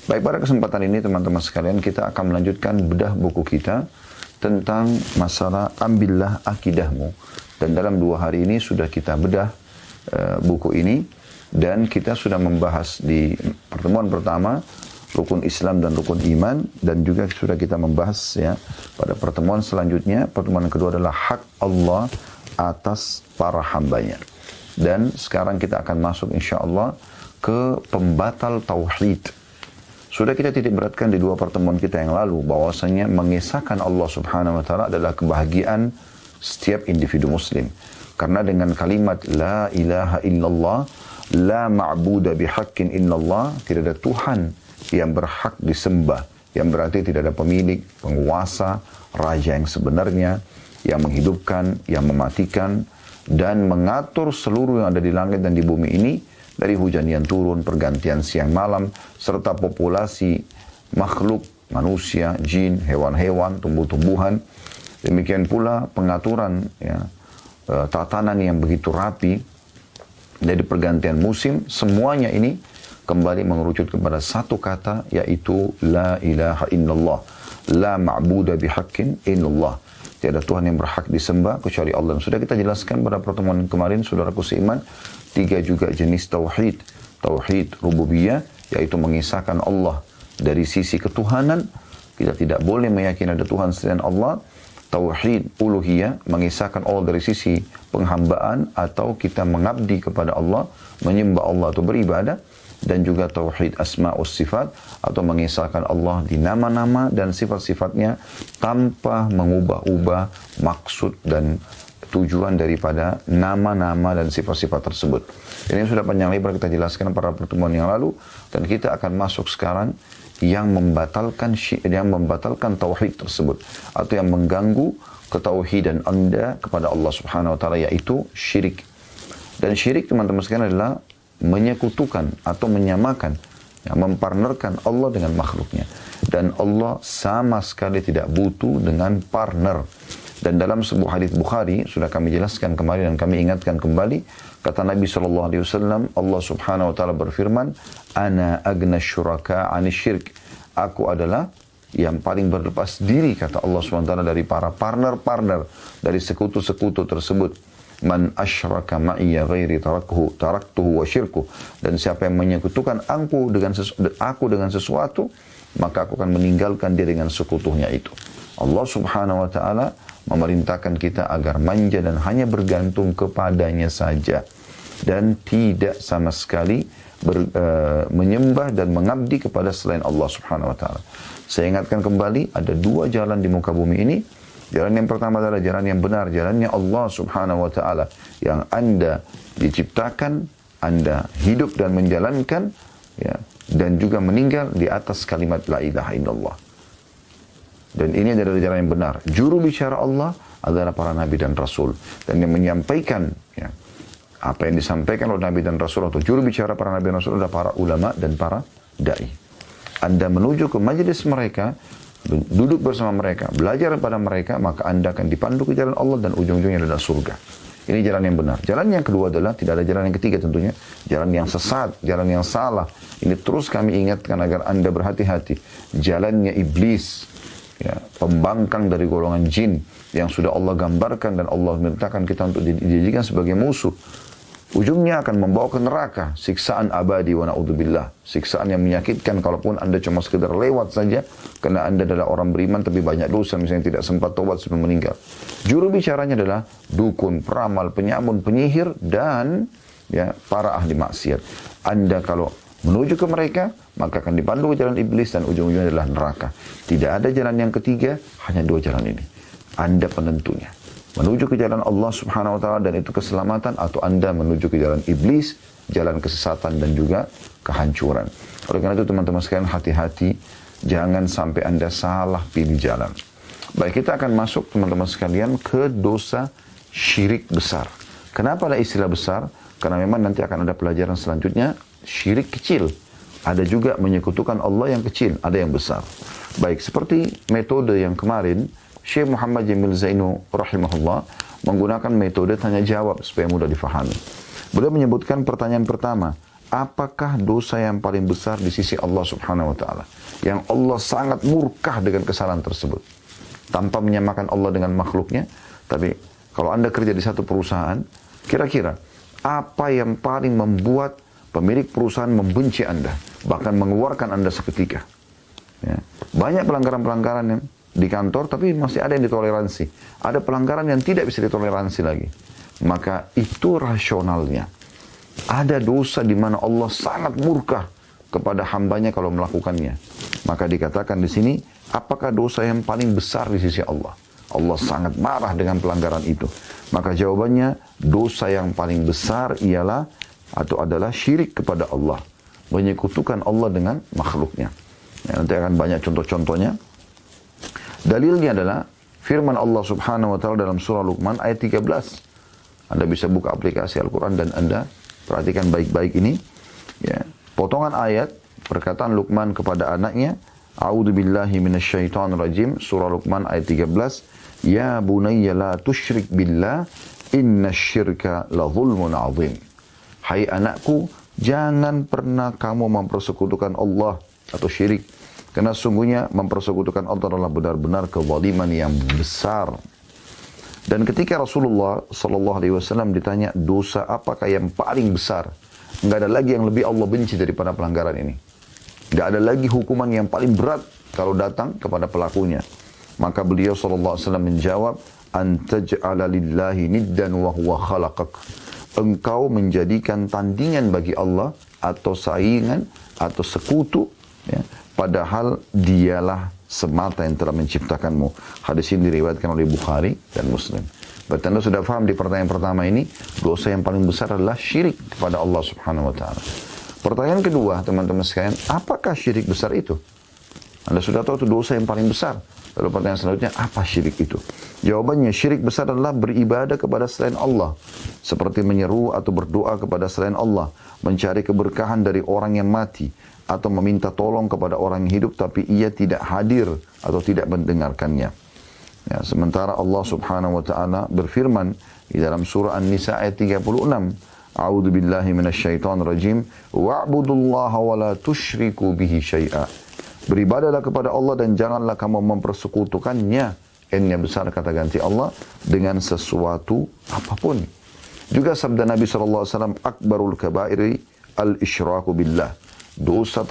Baik, pada kesempatan ini teman-teman sekalian kita akan melanjutkan bedah buku kita tentang masalah ambillah akidahmu. Dan dalam 2 hari ini sudah kita bedah buku ini dan kita sudah membahas di pertemuan pertama rukun Islam dan rukun iman, dan juga sudah kita membahas ya pada pertemuan selanjutnya. Pertemuan kedua adalah hak Allah atas para hambanya. Dan sekarang kita akan masuk insya Allah ke pembatal tauhid. Sudah kita titik beratkan di 2 pertemuan kita yang lalu bahwasanya mengesahkan Allah Subhanahu wa taala adalah kebahagiaan setiap individu muslim. Karena dengan kalimat la ilaha illallah, la ma'budu bihaqqin illallah, tidak ada Tuhan yang berhak disembah, yang berarti tidak ada pemilik, penguasa, raja yang sebenarnya, yang menghidupkan, yang mematikan, dan mengatur seluruh yang ada di langit dan di bumi ini, dari hujan yang turun, pergantian siang malam, serta populasi makhluk, manusia, jin, hewan-hewan, tumbuh-tumbuhan. Demikian pula pengaturan ya, tatanan yang begitu rapi dari pergantian musim, semuanya ini kembali mengerucut kepada satu kata, yaitu la ilaha illallah, la ma'budu bihaqqin illallah. Tiada Tuhan yang berhak disembah kecuali Allah. Sudah kita jelaskan pada pertemuan kemarin, saudaraku seiman, 3 juga jenis tauhid. Tauhid rububiyah, yaitu mengisahkan Allah dari sisi ketuhanan. Kita tidak boleh meyakini ada Tuhan selain Allah. Tauhid uluhiyah, mengisahkan Allah dari sisi penghambaan atau kita mengabdi kepada Allah, menyembah Allah atau beribadah. Dan juga tauhid asma' was sifat, atau mengisahkan Allah di nama-nama dan sifat-sifatnya tanpa mengubah-ubah maksud dan tujuan daripada nama-nama dan sifat-sifat tersebut. Ini sudah panjang lebar kita jelaskan pada pertemuan yang lalu, dan kita akan masuk sekarang yang membatalkan tauhid tersebut, atau yang mengganggu ketauhidan Anda kepada Allah Subhanahu wa taala, yaitu syirik. Dan syirik teman-teman sekalian adalah menyekutukan atau menyamakan, ya, mempartnerkan Allah dengan makhluknya. Dan Allah sama sekali tidak butuh dengan partner. Dan dalam sebuah hadis Bukhari, sudah kami jelaskan kemarin dan kami ingatkan kembali, kata Nabi SAW, Allah Subhanahu wa taala berfirman, Ana agna syuraka anisyirk. Aku adalah yang paling berlepas diri, kata Allah Subhanahu wa taala, dari para partner-partner, dari sekutu-sekutu tersebut. Man asyraka ma'iyya ghairi taraktuhu wa syirkuh. Dan siapa yang menyekutukan aku dengan sesuatu, maka aku akan meninggalkan dia dengan sekutunya itu. Allah Subhanahu wa taala memerintahkan kita agar manja dan hanya bergantung kepadanya saja, dan tidak sama sekali menyembah dan mengabdi kepada selain Allah Subhanahu wa taala. Saya ingatkan kembali, ada 2 jalan di muka bumi ini. Jalan yang pertama adalah jalan yang benar, jalannya Allah Subhanahu wa taala, yang Anda diciptakan, Anda hidup dan menjalankan, ya, dan juga meninggal di atas kalimat la ilaha illallah. Dan ini adalah jalan yang benar. Juru bicara Allah adalah para nabi dan rasul, dan yang menyampaikan ya, apa yang disampaikan oleh nabi dan rasul, atau juru bicara para nabi dan rasul adalah para ulama dan para dai. Anda menuju ke majelis mereka, duduk bersama mereka, belajar pada mereka, maka Anda akan dipandu ke jalan Allah dan ujung-ujungnya adalah surga. Ini jalan yang benar. Jalan yang kedua adalah, tidak ada jalan yang ketiga tentunya, jalan yang sesat, jalan yang salah. Ini terus kami ingatkan agar Anda berhati-hati. Jalannya iblis, ya, pembangkang dari golongan jin yang sudah Allah gambarkan dan Allah mintakan kita untuk dijadikan sebagai musuh. Ujungnya akan membawa ke neraka, siksaan abadi wa na'udzubillah, siksaan yang menyakitkan kalaupun Anda cuma sekedar lewat saja, karena Anda adalah orang beriman tapi banyak dosa, misalnya tidak sempat tobat sebelum meninggal. Juru bicaranya adalah dukun, peramal, penyamun, penyihir, dan ya, para ahli maksiat. Anda kalau menuju ke mereka, maka akan dipandu ke jalan iblis dan ujung-ujungnya adalah neraka. Tidak ada jalan yang ketiga, hanya 2 jalan ini. Anda penentunya. Menuju ke jalan Allah Subhanahu wa taala dan itu keselamatan, atau Anda menuju ke jalan iblis, jalan kesesatan dan juga kehancuran. Oleh karena itu teman-teman sekalian, hati-hati, jangan sampai Anda salah pilih jalan. Baik, kita akan masuk teman-teman sekalian ke dosa syirik besar. Kenapa ada istilah besar? Karena memang nanti akan ada pelajaran selanjutnya, syirik kecil. Ada juga menyekutukan Allah yang kecil, ada yang besar. Baik, seperti metode yang kemarin, Syekh Muhammad Jamil Zainu rahimahullah menggunakan metode tanya jawab supaya mudah difahami. Beliau menyebutkan pertanyaan pertama, apakah dosa yang paling besar di sisi Allah Subhanahu wa taala? Yang Allah sangat murka dengan kesalahan tersebut. Tanpa menyamakan Allah dengan makhluknya, tapi kalau Anda kerja di satu perusahaan, kira-kira apa yang paling membuat pemilik perusahaan membenci Anda, bahkan mengeluarkan Anda seketika? Ya. Banyak pelanggaran-pelanggaran yang di kantor, tapi masih ada yang ditoleransi. Ada pelanggaran yang tidak bisa ditoleransi lagi. Maka itu rasionalnya. Ada dosa di mana Allah sangat murka kepada hambanya kalau melakukannya. Maka dikatakan di sini, apakah dosa yang paling besar di sisi Allah? Allah sangat marah dengan pelanggaran itu. Maka jawabannya, dosa yang paling besar ialah atau adalah syirik kepada Allah. Menyekutukan Allah dengan makhluknya. Ya, nanti akan banyak contoh-contohnya. Dalilnya adalah firman Allah Subhanahu wa taala dalam surah Luqman ayat 13. Anda bisa buka aplikasi Al-Qur'an dan Anda perhatikan baik-baik ini. Ya, potongan ayat perkataan Luqman kepada anaknya, A'udzubillahi minasyaitonirrajim, surah Luqman ayat 13. Ya bunayya la tusyrik billah, innasyirka la zulmun azim. Hai anakku, jangan pernah kamu mempersekutukan Allah atau syirik. Karena sungguhnya mempersekutukan Allah adalah benar-benar kezaliman yang besar. Dan ketika Rasulullah SAW ditanya dosa apakah yang paling besar, nggak ada lagi yang lebih Allah benci daripada pelanggaran ini. Nggak ada lagi hukuman yang paling berat kalau datang kepada pelakunya. Maka beliau SAW menjawab, antaj'ala lillahi niddan wa huwa khalaqak. Engkau menjadikan tandingan bagi Allah atau saingan atau sekutu, ya, padahal dialah semata yang telah menciptakanmu. Hadis ini diriwayatkan oleh Bukhari dan Muslim. Berarti Anda sudah paham di pertanyaan pertama ini, dosa yang paling besar adalah syirik kepada Allah Subhanahu wa taala. Pertanyaan kedua, teman-teman sekalian, apakah syirik besar itu? Anda sudah tahu itu dosa yang paling besar. Lalu pertanyaan selanjutnya, apa syirik itu? Jawabannya, syirik besar adalah beribadah kepada selain Allah. Seperti menyeru atau berdoa kepada selain Allah. Mencari keberkahan dari orang yang mati. Atau meminta tolong kepada orang yang hidup tapi ia tidak hadir atau tidak mendengarkannya. Ya, sementara Allah Subhanahu wa taala berfirman di dalam surah An-Nisa ayat 36, A'udzu billahi minasyaitonir rajim, wa'budullaha wa la tusyriku bihi syai'a. Beribadahlah kepada Allah dan janganlah kamu mempersekutukannya. N-nya besar kata ganti Allah dengan sesuatu apapun. Juga sabda Nabi SAW, akbarul kabairi al-isyraku billah. Dosa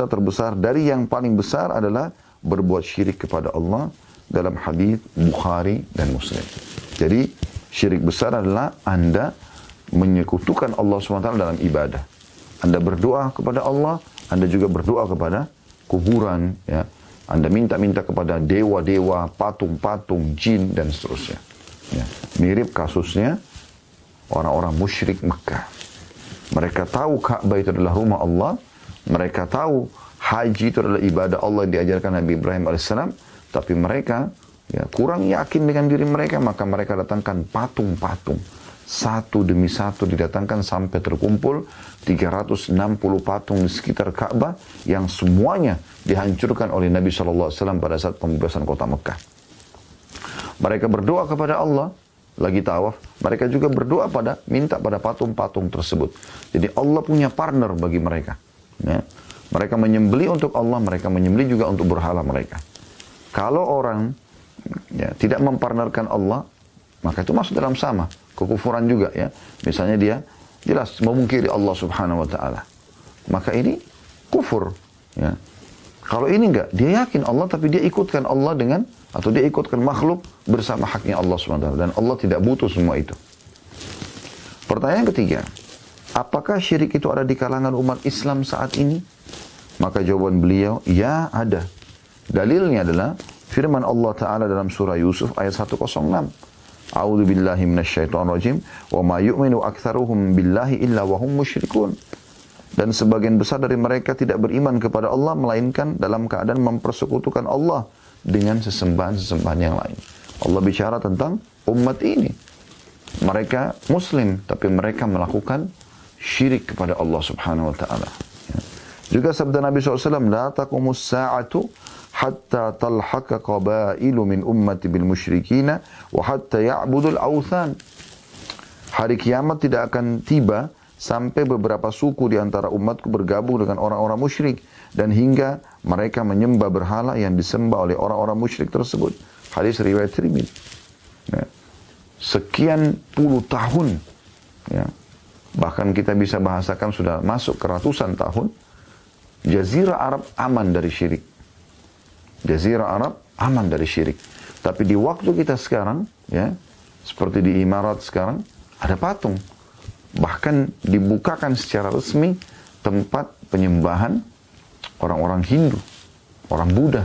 terbesar dari yang paling besar adalah berbuat syirik kepada Allah dalam hadis Bukhari dan Muslim. Jadi syirik besar adalah Anda menyekutukan Allah SWT dalam ibadah. Anda berdoa kepada Allah, Anda juga berdoa kepada kuburan, ya. Anda minta-minta kepada dewa-dewa, patung-patung, jin dan seterusnya. Ya. Mirip kasusnya orang-orang musyrik Mekah. Mereka tahu Ka'bah itu adalah rumah Allah. Mereka tahu haji itu adalah ibadah Allah yang diajarkan Nabi Ibrahim AS. Tapi mereka kurang yakin dengan diri mereka. Maka mereka datangkan patung-patung. Satu demi satu didatangkan sampai terkumpul 360 patung di sekitar Ka'bah. Yang semuanya dihancurkan oleh Nabi SAW pada saat pembebasan kota Mekah. Mereka berdoa kepada Allah. Lagi tawaf, mereka juga berdoa minta pada patung-patung tersebut. Jadi Allah punya partner bagi mereka. Ya. Mereka menyembeli untuk Allah, mereka menyembeli juga untuk berhala mereka. Kalau orang tidak mempartnerkan Allah, maka itu masuk dalam sama. Kekufuran juga ya. Misalnya dia jelas memungkiri Allah Subhanahu wa taala. Maka ini kufur. Ya. Kalau ini enggak, dia yakin Allah tapi dia ikutkan Allah dengan atau dia ikutkan makhluk bersama haknya Allah SWT. Dan Allah tidak butuh semua itu. Pertanyaan ketiga, apakah syirik itu ada di kalangan umat Islam saat ini? Maka jawaban beliau, ya ada. Dalilnya adalah firman Allah Ta'ala dalam surah Yusuf ayat 106. A'udzu billahi minasyaitonir rajim, wa ma yu'minu aktsaruhum billahi illa wa hum musyrikun. Dan sebagian besar dari mereka tidak beriman kepada Allah melainkan dalam keadaan mempersekutukan Allah dengan sesembahan-sesembahan yang lain. Allah bicara tentang umat ini. Mereka Muslim, tapi mereka melakukan syirik kepada Allah Subhanahu wa ta'ala. Ya. Juga sabda Nabi SAW, la taqumus sa'atu hatta talhaka qabailu min ummati bil musyrikina wa hatta ya'budul awthan. Hari kiamat tidak akan tiba sampai beberapa suku di antara umatku bergabung dengan orang-orang musyrik dan hingga mereka menyembah berhala yang disembah oleh orang-orang musyrik tersebut. Hadis riwayat Tirmidzi. Ya. Sekian puluh tahun, ya. Bahkan kita bisa bahasakan sudah masuk ke ratusan tahun, Jazirah Arab aman dari syirik. Jazirah Arab aman dari syirik. Tapi di waktu kita sekarang, ya, seperti di Imarat sekarang, ada patung. Bahkan dibukakan secara resmi tempat penyembahan orang-orang Hindu, orang Buddha.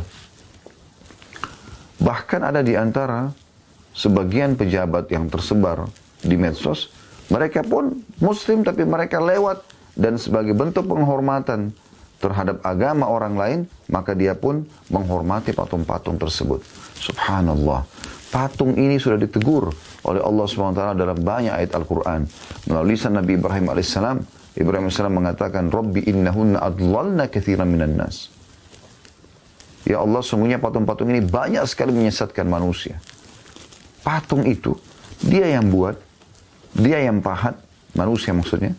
Bahkan ada di antara sebagian pejabat yang tersebar di medsos, mereka pun Muslim tapi mereka lewat dan sebagai bentuk penghormatan terhadap agama orang lain, maka dia pun menghormati patung-patung tersebut. Subhanallah. Patung ini sudah ditegur oleh Allah SWT dalam banyak ayat Al-Quran. Melalui lisan Nabi Ibrahim AS. Ibrahim AS mengatakan, Rabbi innahunna adlalna kathiran minan nas. Ya Allah, sungguhnya patung-patung ini banyak sekali menyesatkan manusia. Patung itu, dia yang buat, dia yang pahat, manusia maksudnya.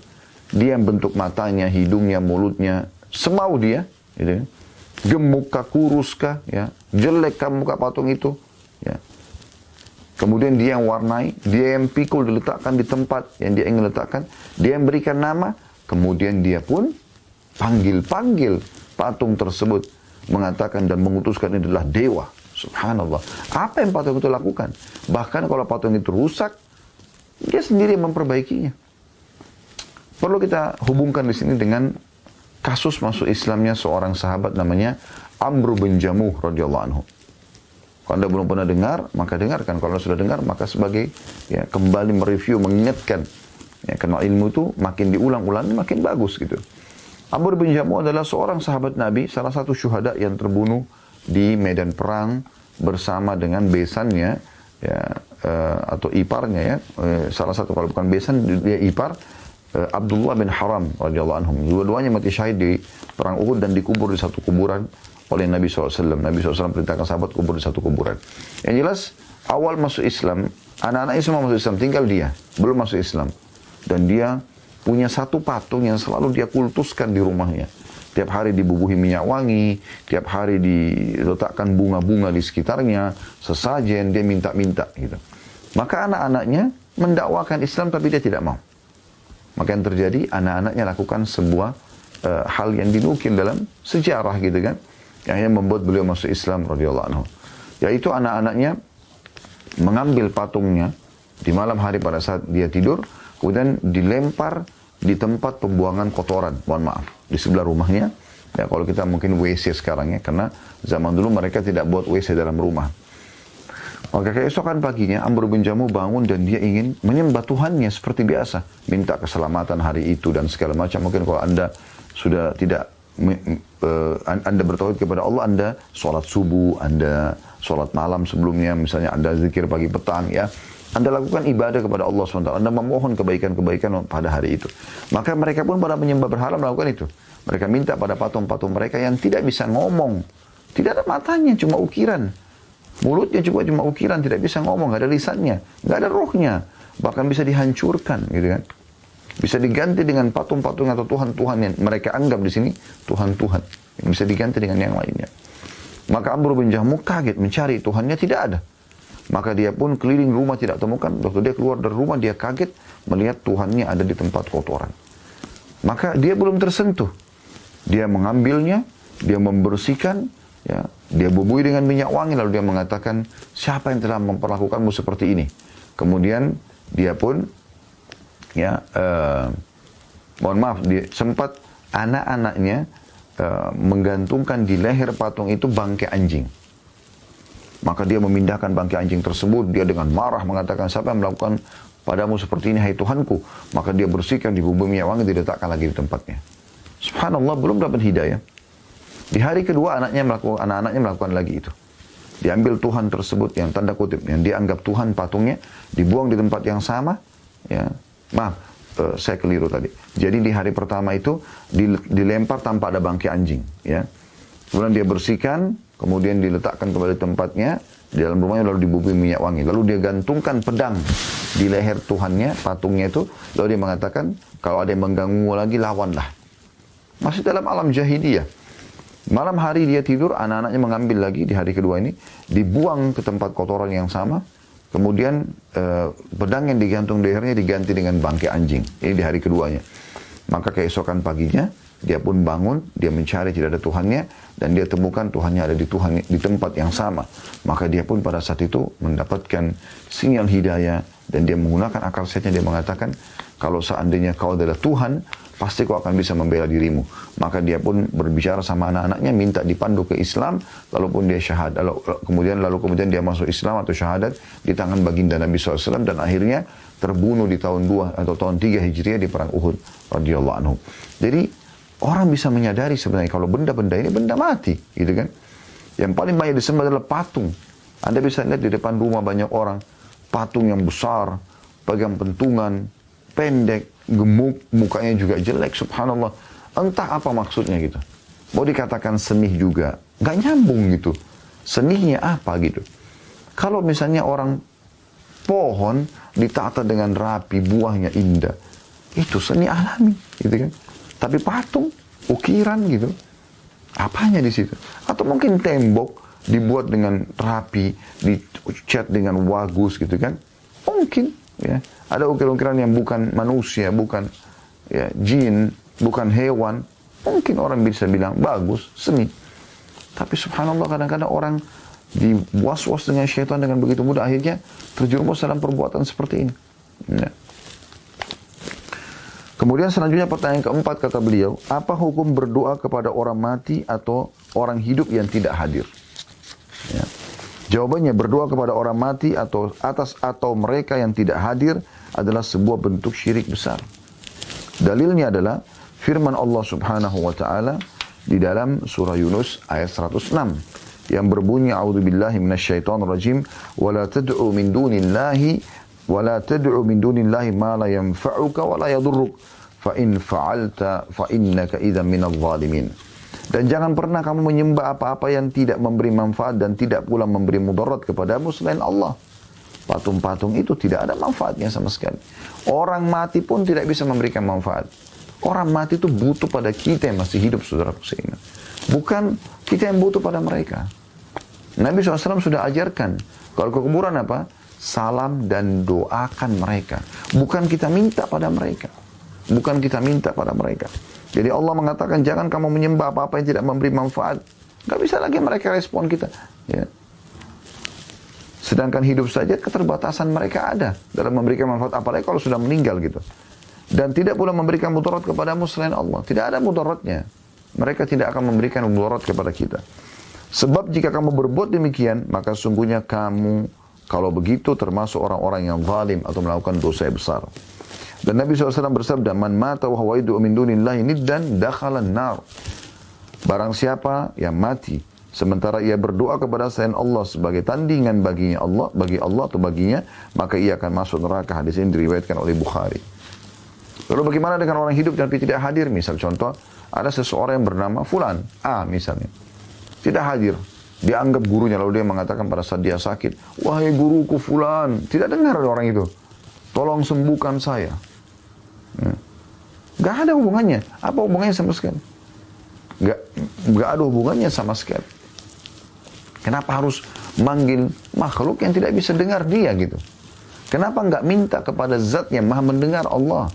Dia yang bentuk matanya, hidungnya, mulutnya, semau dia. Gitu. Gemuk kah, kurus kah, ya. Jelek kah muka patung itu. Ya. Kemudian dia yang warnai, dia yang pikul diletakkan di tempat yang dia ingin letakkan. Dia yang berikan nama, kemudian dia pun panggil-panggil patung tersebut. Mengatakan dan mengutuskan ini adalah dewa. Subhanallah. Apa yang patung itu lakukan? Bahkan kalau patung itu rusak, dia sendiri yang memperbaikinya. Perlu kita hubungkan di sini dengan kasus masuk Islamnya seorang sahabat namanya Amr bin Jamuh radhiyallahu anhu. Kalau Anda belum pernah dengar, maka dengarkan. Kalau Anda sudah dengar, maka sebagai ya, kembali mereview, mengingatkan. Ya, karena ilmu itu makin diulang-ulang, makin bagus gitu. Amr bin Jamuh adalah seorang sahabat Nabi, salah satu syuhada yang terbunuh di medan perang bersama dengan besannya, ya, atau iparnya ya. Salah satu kalau bukan besan, dia ipar, Abdullah bin Haram radhiyallahu anhum. Dua-duanya mati syahid di perang Uhud dan dikubur di satu kuburan oleh Nabi SAW. Nabi SAW perintahkan sahabat kubur di satu kuburan. Yang jelas, awal masuk Islam, anak-anaknya semua masuk Islam, tinggal dia, belum masuk Islam. Dan dia punya satu patung yang selalu dia kultuskan di rumahnya. Tiap hari dibubuhi minyak wangi, tiap hari diletakkan bunga-bunga di sekitarnya, sesajen, dia minta-minta gitu. Maka anak-anaknya mendakwakan Islam tapi dia tidak mau. Maka yang terjadi, anak-anaknya lakukan sebuah hal yang dinukil dalam sejarah gitu kan. Yang membuat beliau masuk Islam radhiyallahu anhu. Yaitu anak-anaknya mengambil patungnya di malam hari pada saat dia tidur, kemudian dilempar di tempat pembuangan kotoran, mohon maaf, di sebelah rumahnya. Ya kalau kita mungkin WC sekarang ya, karena zaman dulu mereka tidak buat WC dalam rumah. Maka keesokan paginya Amr bin Jamuh bangun dan dia ingin menyembah Tuhannya seperti biasa, minta keselamatan hari itu dan segala macam. Mungkin kalau Anda sudah tidak Anda bertauhid kepada Allah, Anda sholat subuh, Anda sholat malam sebelumnya, misalnya Anda zikir pagi petang ya, Anda lakukan ibadah kepada Allah SWT, Anda memohon kebaikan-kebaikan pada hari itu. Maka mereka pun pada menyembah berhala melakukan itu. Mereka minta pada patung-patung mereka yang tidak bisa ngomong, tidak ada matanya, cuma ukiran, mulutnya juga cuma ukiran, tidak bisa ngomong, nggak ada lisannya, nggak ada rohnya, bahkan bisa dihancurkan gitu kan. Bisa diganti dengan patung-patung atau Tuhan-Tuhan yang mereka anggap di sini Tuhan-Tuhan. Yang bisa diganti dengan yang lainnya. Maka Amr bin Jamuh kaget mencari Tuhannya, tidak ada. Maka dia pun keliling rumah tidak temukan. Waktu dia keluar dari rumah dia kaget melihat Tuhannya ada di tempat kotoran. Maka dia belum tersentuh. Dia mengambilnya, dia membersihkan, ya, dia bubuhi dengan minyak wangi lalu dia mengatakan, siapa yang telah memperlakukanmu seperti ini? Kemudian dia pun ya, mohon maaf, dia sempat anak-anaknya menggantungkan di leher patung itu bangkai anjing. Maka dia memindahkan bangkai anjing tersebut. Dia dengan marah mengatakan, siapa yang melakukan padamu seperti ini, hai Tuhanku? Maka dia bersihkan, dibubuhi minyak wangi, diletakkan lagi di tempatnya. Subhanallah, belum dapat hidayah. Di hari kedua anak-anaknya melakukan lagi itu. Diambil Tuhan tersebut yang tanda kutip, yang dianggap Tuhan patungnya, dibuang di tempat yang sama, ya. Maaf, saya keliru tadi. Jadi di hari pertama itu dilempar tanpa ada bangkai anjing, ya. Kemudian dia bersihkan, kemudian diletakkan kembali tempatnya di dalam rumahnya lalu dibubuhi minyak wangi. Lalu dia gantungkan pedang di leher Tuhannya, patungnya itu. Lalu dia mengatakan, Kalau ada yang mengganggu lagi, lawanlah. Masih dalam alam jahiliyah. Malam hari dia tidur, anak-anaknya mengambil lagi di hari kedua ini, dibuang ke tempat kotoran yang sama, kemudian pedang yang digantung di lehernya diganti dengan bangkai anjing. Ini di hari keduanya. Maka keesokan paginya, dia pun bangun, dia mencari tidak ada Tuhannya, dan dia temukan Tuhannya ada di tempat yang sama. Maka dia pun pada saat itu mendapatkan sinyal hidayah, dan dia menggunakan akal sehatnya, dia mengatakan, kalau seandainya kau adalah Tuhan, pasti kau akan bisa membela dirimu. Maka dia pun berbicara sama anak-anaknya, minta dipandu ke Islam, lalu dia syahadat. Lalu kemudian dia masuk Islam atau syahadat di tangan baginda Nabi SAW, dan akhirnya terbunuh di tahun 2 atau tahun 3 Hijriah di perang Uhud radhiyallahu anhu. Jadi orang bisa menyadari sebenarnya kalau benda-benda ini benda mati, gitu kan? Yang paling banyak disembah adalah patung. Anda bisa lihat di depan rumah banyak orang, patung yang besar, pegang pentungan, pendek, gemuk, mukanya juga jelek, subhanallah. Entah apa maksudnya gitu. Mau dikatakan seni juga, nggak nyambung gitu. Seninya apa gitu. Kalau misalnya orang pohon ditata dengan rapi, buahnya indah, itu seni alami, gitu kan. Tapi patung, ukiran gitu, apanya di situ? Atau mungkin tembok dibuat dengan rapi, dicat dengan bagus gitu kan. Mungkin, ya. Ada ukiran-ukiran yang bukan manusia, bukan ya, jin, bukan hewan. Mungkin orang bisa bilang bagus, seni. Tapi subhanallah kadang-kadang orang diwas-was dengan syaitan dengan begitu mudah, akhirnya terjerumus dalam perbuatan seperti ini. Ya. Kemudian selanjutnya pertanyaan keempat kata beliau, apa hukum berdoa kepada orang mati atau orang hidup yang tidak hadir? Ya. Jawabannya, berdoa kepada orang mati atau mereka yang tidak hadir adalah sebuah bentuk syirik besar. Dalilnya adalah firman Allah Subhanahu wa taala di dalam surah Yunus ayat 106 yang berbunyi, a'udzubillahi minasyaitonirrajim, wala tad'u min dunillahi ma la yanfa'uka wa la yadurruk fa in fa'alta fa innaka idzan minadh dhalimin. Dan jangan pernah kamu menyembah apa-apa yang tidak memberi manfaat dan tidak pula memberi mudarat kepadamu selain Allah. Patung-patung itu tidak ada manfaatnya sama sekali. Orang mati pun tidak bisa memberikan manfaat. Orang mati itu butuh pada kita yang masih hidup, saudara sekalian. Bukan kita yang butuh pada mereka. Nabi SAW sudah ajarkan, kalau ke kuburan apa? Salam dan doakan mereka. Bukan kita minta pada mereka. Bukan kita minta pada mereka. Jadi Allah mengatakan jangan kamu menyembah apa-apa yang tidak memberi manfaat. Gak bisa lagi mereka respon kita. Ya. Sedangkan hidup saja keterbatasan mereka ada dalam memberikan manfaat, apalagi kalau sudah meninggal gitu. Dan tidak pula memberikan mudarat kepadamu selain Allah. Tidak ada mudaratnya. Mereka tidak akan memberikan mudarat kepada kita. Sebab jika kamu berbuat demikian, maka sungguhnya kamu kalau begitu termasuk orang-orang yang zalim atau melakukan dosa besar. Dan Nabi SAW bersabda, man mata wa huwa yad'u min dunillahi niddan dakhalan nar. Barang siapa yang mati sementara ia berdoa kepada selain Allah sebagai tandingan bagi Allah atau baginya, maka ia akan masuk neraka. Hadis ini diriwayatkan oleh Bukhari. Lalu bagaimana dengan orang hidup tapi tidak hadir? Misal contoh, ada seseorang yang bernama Fulan A misalnya, tidak hadir. Dia anggap gurunya, lalu dia mengatakan pada saat dia sakit, wahai guruku Fulan, tidak dengar orang itu, tolong sembuhkan saya. Gak ada hubungannya. Apa hubungannya sama sekali? Gak ada hubungannya sama sekali. Kenapa harus manggil makhluk yang tidak bisa dengar dia gitu? Kenapa nggak minta kepada zat yang maha mendengar Allah?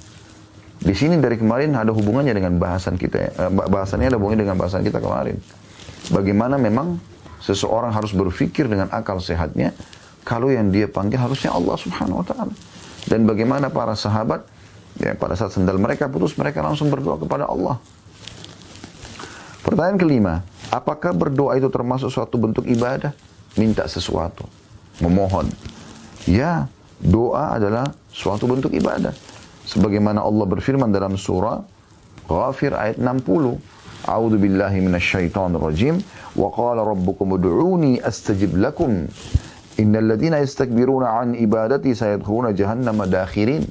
Di sini dari kemarin ada hubungannya dengan bahasan kita. Bahasannya ada hubungannya dengan bahasan kita kemarin. Bagaimana memang seseorang harus berpikir dengan akal sehatnya kalau yang dia panggil harusnya Allah Subhanahu wa taala. Dan bagaimana para sahabat, ya, pada saat sendal mereka putus, mereka langsung berdoa kepada Allah. Pertanyaan kelima, apakah berdoa itu termasuk suatu bentuk ibadah? Minta sesuatu, memohon. Ya, doa adalah suatu bentuk ibadah. Sebagaimana Allah berfirman dalam surah Ghafir ayat 60. A'udzu billahi minasyaitonir rajim. Wa qala rabbukum ud'uni astajib lakum. Innal ladzina yastakbiruna an ibadati sayadkhuluna jahannama dakhirin.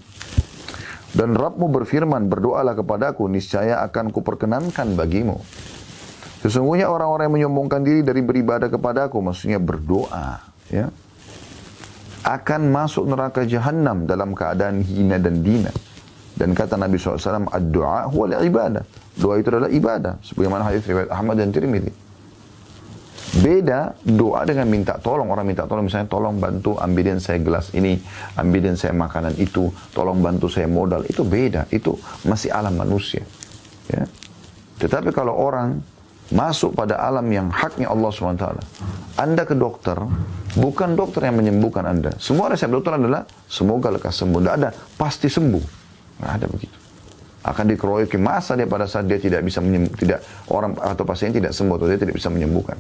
Dan Rabbmu berfirman, berdoalah kepadaku, niscaya akan kuperkenankan bagimu. Sesungguhnya orang-orang yang menyombongkan diri dari beribadah kepadaku, maksudnya berdoa, ya, akan masuk neraka jahanam dalam keadaan hina dan dina. Dan kata Nabi SAW, ad-du'a huwa ibadah. Doa itu adalah ibadah. Sebagaimana hadis riwayat Ahmad dan Tirmidzi. Beda doa dengan minta tolong. Orang minta tolong misalnya, tolong bantu ambilin saya gelas ini, ambilin saya makanan itu, tolong bantu saya modal. Itu beda. Itu masih alam manusia. Ya. Tetapi kalau orang masuk pada alam yang haknya Allah SWT. Anda ke dokter, bukan dokter yang menyembuhkan Anda. Semua resep dokter adalah, semoga lekas sembuh. Tidak ada, pasti sembuh. Tidak ada begitu. Akan dikeroyoki masa dia pada saat dia tidak bisa tidak orang atau pasien tidak sembuh atau dia tidak bisa menyembuhkan.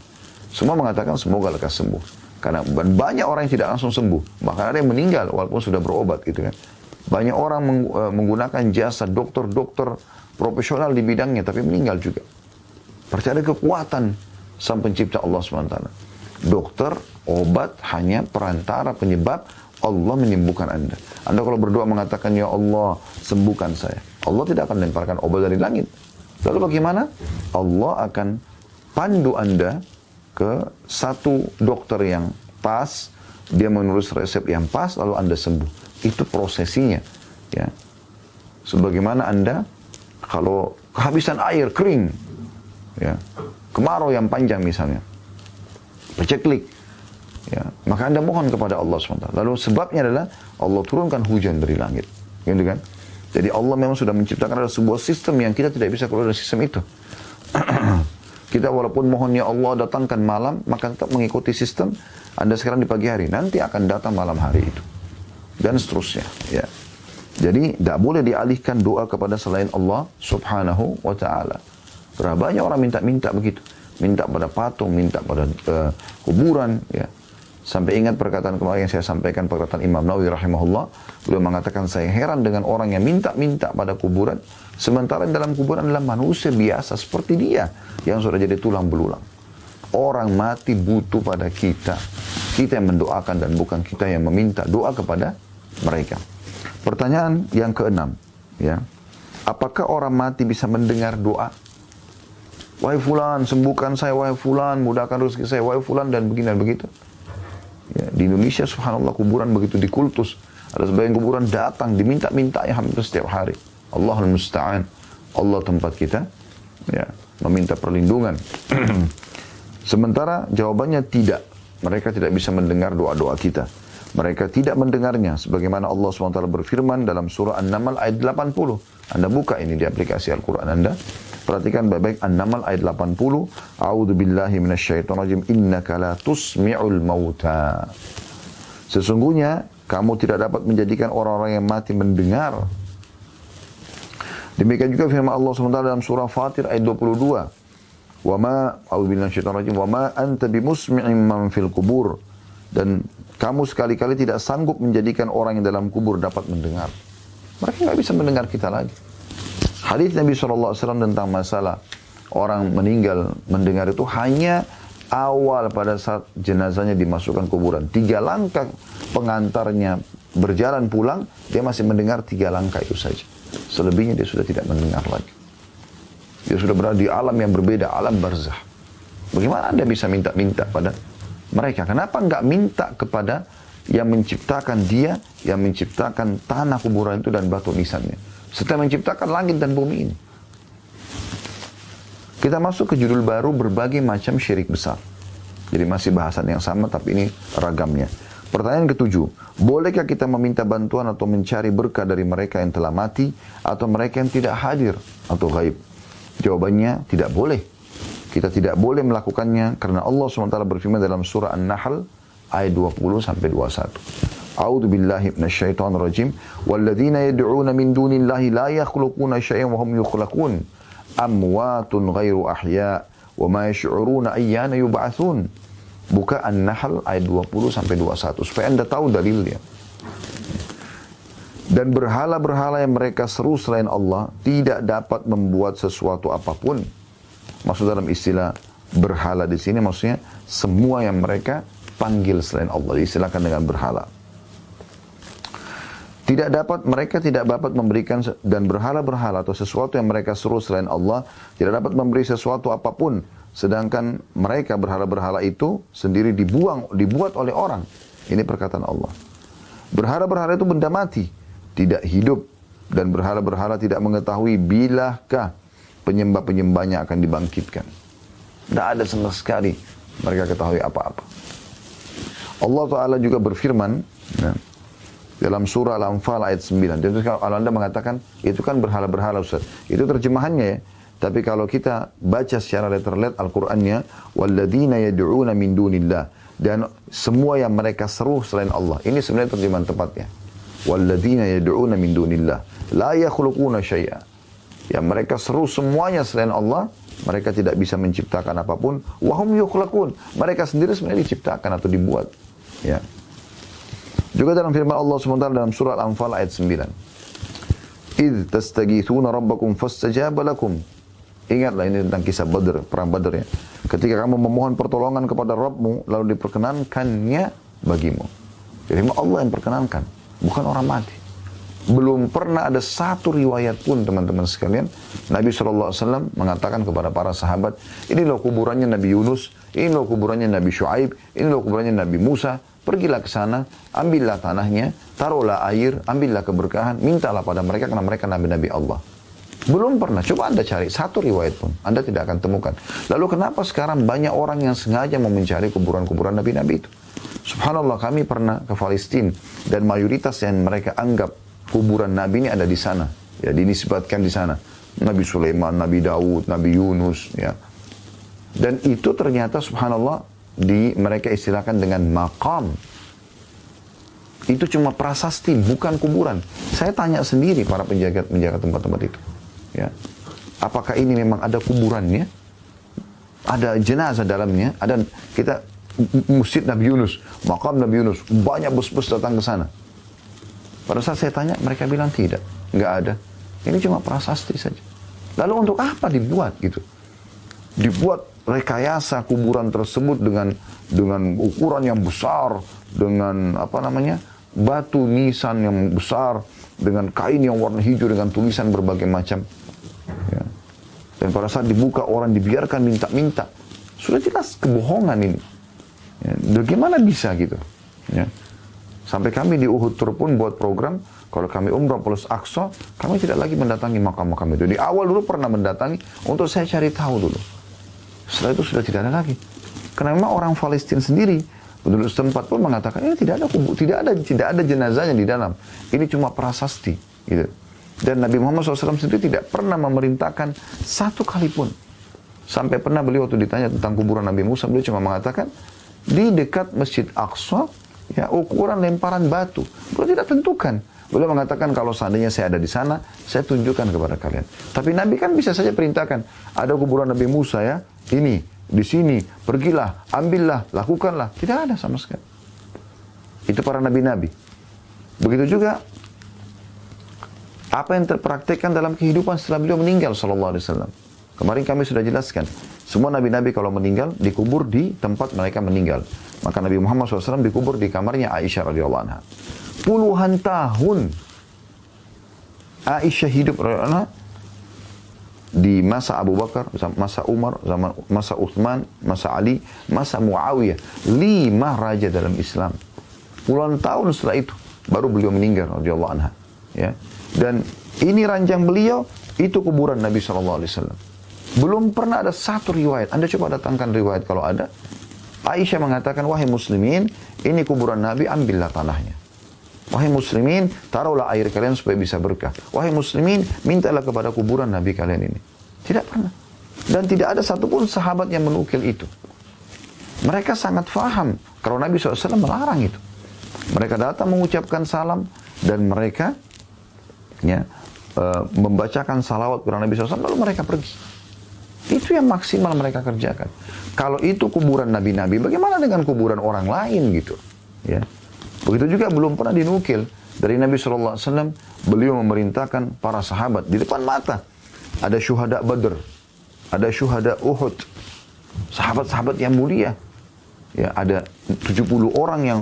Semua mengatakan semoga lekas sembuh. Karena banyak orang yang tidak langsung sembuh. Bahkan ada yang meninggal walaupun sudah berobat gitu kan. Banyak orang menggunakan jasa dokter-dokter profesional di bidangnya tapi meninggal juga. Percaya kekuatan sang pencipta Allah SWT. Dokter, obat hanya perantara penyebab Allah menyembuhkan Anda. Anda kalau berdoa mengatakan, ya Allah sembuhkan saya. Allah tidak akan lemparkan obat dari langit. Lalu bagaimana? Allah akan pandu Anda ke satu dokter yang pas. Dia menulis resep yang pas lalu Anda sembuh. Itu prosesinya. Ya. Sebagaimana Anda kalau kehabisan air, kering. Ya, kemarau yang panjang misalnya, peceklik, ya, maka Anda mohon kepada Allah SWT. Lalu sebabnya adalah Allah turunkan hujan dari langit, gitu kan? Jadi Allah memang sudah menciptakan ada sebuah sistem yang kita tidak bisa keluar dari sistem itu. Kita walaupun mohon ya Allah datangkan malam, maka tetap mengikuti sistem. Anda sekarang di pagi hari, nanti akan datang malam hari itu, dan seterusnya. Ya. Jadi tidak boleh dialihkan doa kepada selain Allah Subhanahu wa Ta'ala. Berapa banyak orang minta-minta begitu. Minta pada patung, minta pada kuburan. Ya. Sampai ingat perkataan kemarin yang saya sampaikan, perkataan Imam Nawawi rahimahullah. Beliau mengatakan, saya heran dengan orang yang minta-minta pada kuburan. Sementara dalam kuburan adalah manusia biasa seperti dia. Yang sudah jadi tulang belulang. Orang mati butuh pada kita. Kita yang mendoakan dan bukan kita yang meminta doa kepada mereka. Pertanyaan yang keenam. Ya. Apakah orang mati bisa mendengar doa? Wahai fulan, sembuhkan saya, wahai fulan, mudahkan rezeki saya, wahai fulan, dan begini dan begitu. Ya, di Indonesia, subhanallah, kuburan begitu dikultus. Ada sebagian kuburan datang, diminta-minta ya hampir setiap hari. Allahul Musta'an. Allah tempat kita, ya, meminta perlindungan. Sementara jawabannya tidak. Mereka tidak bisa mendengar doa-doa kita. Mereka tidak mendengarnya. Sebagaimana Allah SWT berfirman dalam surah An-Naml ayat 80. Anda buka ini di aplikasi Al-Quran Anda. Perhatikan baik-baik An-Naml ayat 80. A'udzu billahi minasyaitonir rajim. Innaka la tusmi'ul mauta. Sesungguhnya kamu tidak dapat menjadikan orang-orang yang mati mendengar. Demikian juga firman Allah SWT dalam surah Fatir ayat 22. Wa ma a'udzu billahi minasyaitonir rajim. Wa ma anta bimusmi'in man fil qubur. Dan kamu sekali-kali tidak sanggup menjadikan orang yang dalam kubur dapat mendengar. Mereka nggak bisa mendengar kita lagi. Hadis Nabi SAW tentang masalah orang meninggal mendengar itu hanya awal pada saat jenazahnya dimasukkan kuburan. 3 langkah pengantarnya berjalan pulang, dia masih mendengar 3 langkah itu saja. Selebihnya dia sudah tidak mendengar lagi. Dia sudah berada di alam yang berbeda, alam barzah. Bagaimana Anda bisa minta-minta pada mereka? Kenapa nggak minta kepada yang menciptakan dia, yang menciptakan tanah kuburan itu dan batu nisannya? Setelah menciptakan langit dan bumi ini. Kita masuk ke judul baru, berbagai macam syirik besar. Jadi masih bahasan yang sama tapi ini ragamnya. Pertanyaan ke-7. Bolehkah kita meminta bantuan atau mencari berkah dari mereka yang telah mati atau mereka yang tidak hadir atau gaib? Jawabannya tidak boleh. Kita tidak boleh melakukannya karena Allah SWT berfirman dalam surah An-Nahl ayat 20-21. A'udzu billahi minasyaitonir rajim. Walladzina yad'una min dunillahi la yakhluquna syai'an wa hum yukhlaqun. Amwatun ghairu ahya' wa ma yash'uruna ayyana yub'atsun. Buka An-Nahl ayat 20-21 supaya Anda tahu dalilnya. Dan berhala-berhala yang mereka seru selain Allah tidak dapat membuat sesuatu apapun. Maksud dalam istilah berhala di sini maksudnya semua yang mereka panggil selain Allah diistilahkan dengan berhala. Mereka tidak dapat memberikan dan berhala-berhala atau sesuatu yang mereka seru selain Allah tidak dapat memberi sesuatu apapun. Sedangkan mereka berhala-berhala itu sendiri dibuat oleh orang. Ini perkataan Allah. Berhala-berhala itu benda mati, tidak hidup Dan berhala-berhala tidak mengetahui bilakah penyembah-penyembahnya akan dibangkitkan. Tidak ada sama sekali mereka ketahui apa-apa. Allah Ta'ala juga berfirman ya, dalam surah Al-Anfal ayat 9. Jadi kalau Anda mengatakan itu kan berhala-berhala Ustaz. Itu terjemahannya ya. Tapi kalau kita baca secara letter-let Al-Qur'annya, walladzina yad'una min dunillah, dan semua yang mereka seru selain Allah. Ini sebenarnya terjemahan tepatnya. Walladzina yad'una min dunillah la yakhluquna syai'a. Yang mereka seru semuanya selain Allah, mereka tidak bisa menciptakan apapun. Wahum yukhlaqun. Mereka sendiri sebenarnya diciptakan atau dibuat. Ya. Juga dalam firman Allah SWT dalam surah Al-Anfal ayat 9. Idh tastaghithuna rabbakum fastajaba lakum. Ingatlah ini tentang kisah Badr, perang Badr ya. Ketika kamu memohon pertolongan kepada Rabbmu, lalu diperkenankannya bagimu. Jadi Allah yang perkenankan, bukan orang mati. Belum pernah ada satu riwayat pun teman-teman sekalian, Nabi SAW mengatakan kepada para sahabat, ini loh kuburannya Nabi Yunus, ini loh kuburannya Nabi Shu'aib, ini loh kuburannya Nabi Musa, pergilah ke sana, ambillah tanahnya, taruhlah air, ambillah keberkahan, mintalah pada mereka karena mereka Nabi-Nabi Allah. Belum pernah, coba Anda cari satu riwayat pun, Anda tidak akan temukan. Lalu kenapa sekarang banyak orang yang sengaja mau mencari kuburan-kuburan Nabi-Nabi itu? Subhanallah, kami pernah ke Palestina dan mayoritas yang mereka anggap kuburan Nabi ini ada di sana, ya dinisbatkan di sana. Nabi Sulaiman, Nabi Daud, Nabi Yunus, ya. Dan itu ternyata subhanallah mereka istilahkan dengan maqam. Itu cuma prasasti, bukan kuburan. Saya tanya sendiri para penjaga tempat-tempat itu, ya. Apakah ini memang ada kuburannya? Ada jenazah dalamnya? Ada kita masjid Nabi Yunus, maqam Nabi Yunus, banyak bus-bus datang ke sana. Pada saat saya tanya, mereka bilang tidak, nggak ada. Ini cuma prasasti saja. Lalu untuk apa dibuat gitu? Dibuat rekayasa kuburan tersebut dengan ukuran yang besar, dengan batu nisan yang besar, dengan kain yang warna hijau dengan tulisan berbagai macam. Ya. Dan pada saat dibuka orang dibiarkan minta-minta. Sudah jelas kebohongan ini. Ya. Bagaimana bisa gitu? Ya. Sampai kami di Uhud Tour pun buat program, kalau kami umrah plus Aqsa, kami tidak lagi mendatangi makam-makam itu. Di awal dulu pernah mendatangi, untuk saya cari tahu dulu. Setelah itu sudah tidak ada lagi. Karena memang orang Palestina sendiri, penduduk setempat pun mengatakan, ini tidak ada jenazahnya di dalam. Ini cuma prasasti. Gitu. Dan Nabi Muhammad SAW sendiri tidak pernah memerintahkan satu kali pun. Sampai pernah beliau waktu ditanya tentang kuburan Nabi Musa, beliau cuma mengatakan, di dekat Masjid Aqsa, ya, ukuran lemparan batu. Beliau tidak tentukan. Beliau mengatakan kalau seandainya saya ada di sana, saya tunjukkan kepada kalian. Tapi Nabi kan bisa saja perintahkan, ada kuburan Nabi Musa ya, ini, di sini, pergilah, ambillah, lakukanlah. Tidak ada sama sekali. Itu para nabi-nabi. Begitu juga apa yang terpraktekkan dalam kehidupan setelah beliau meninggal sallallahu alaihi wasallam. Kemarin kami sudah jelaskan, semua nabi-nabi kalau meninggal dikubur di tempat mereka meninggal. Maka Nabi Muhammad SAW dikubur di kamarnya Aisyah radhiyallahu anha. Puluhan tahun Aisyah hidup radhiyallahu anha di masa Abu Bakar, masa Umar, masa Uthman, masa Ali, masa Muawiyah. 5 raja dalam Islam. Puluhan tahun setelah itu baru beliau meninggal radhiyallahu anha. Ya. Dan ini ranjang beliau, itu kuburan Nabi SAW. Belum pernah ada satu riwayat. Anda coba datangkan riwayat kalau ada. Aisyah mengatakan, wahai muslimin, ini kuburan Nabi, ambillah tanahnya. Wahai muslimin, taruhlah air kalian supaya bisa berkah. Wahai muslimin, mintalah kepada kuburan Nabi kalian ini. Tidak pernah. Dan tidak ada satupun sahabat yang menukil itu. Mereka sangat faham kalau Nabi SAW melarang itu. Mereka datang mengucapkan salam dan mereka membacakan salawat kepada Nabi SAW, lalu mereka pergi. Itu yang maksimal mereka kerjakan. Kalau itu kuburan nabi-nabi, bagaimana dengan kuburan orang lain gitu? Ya. Begitu juga belum pernah dinukil dari Nabi SAW, beliau memerintahkan para sahabat di depan mata. Ada syuhada Badr, ada syuhada Uhud, sahabat-sahabat yang mulia. Ya, ada 70 orang yang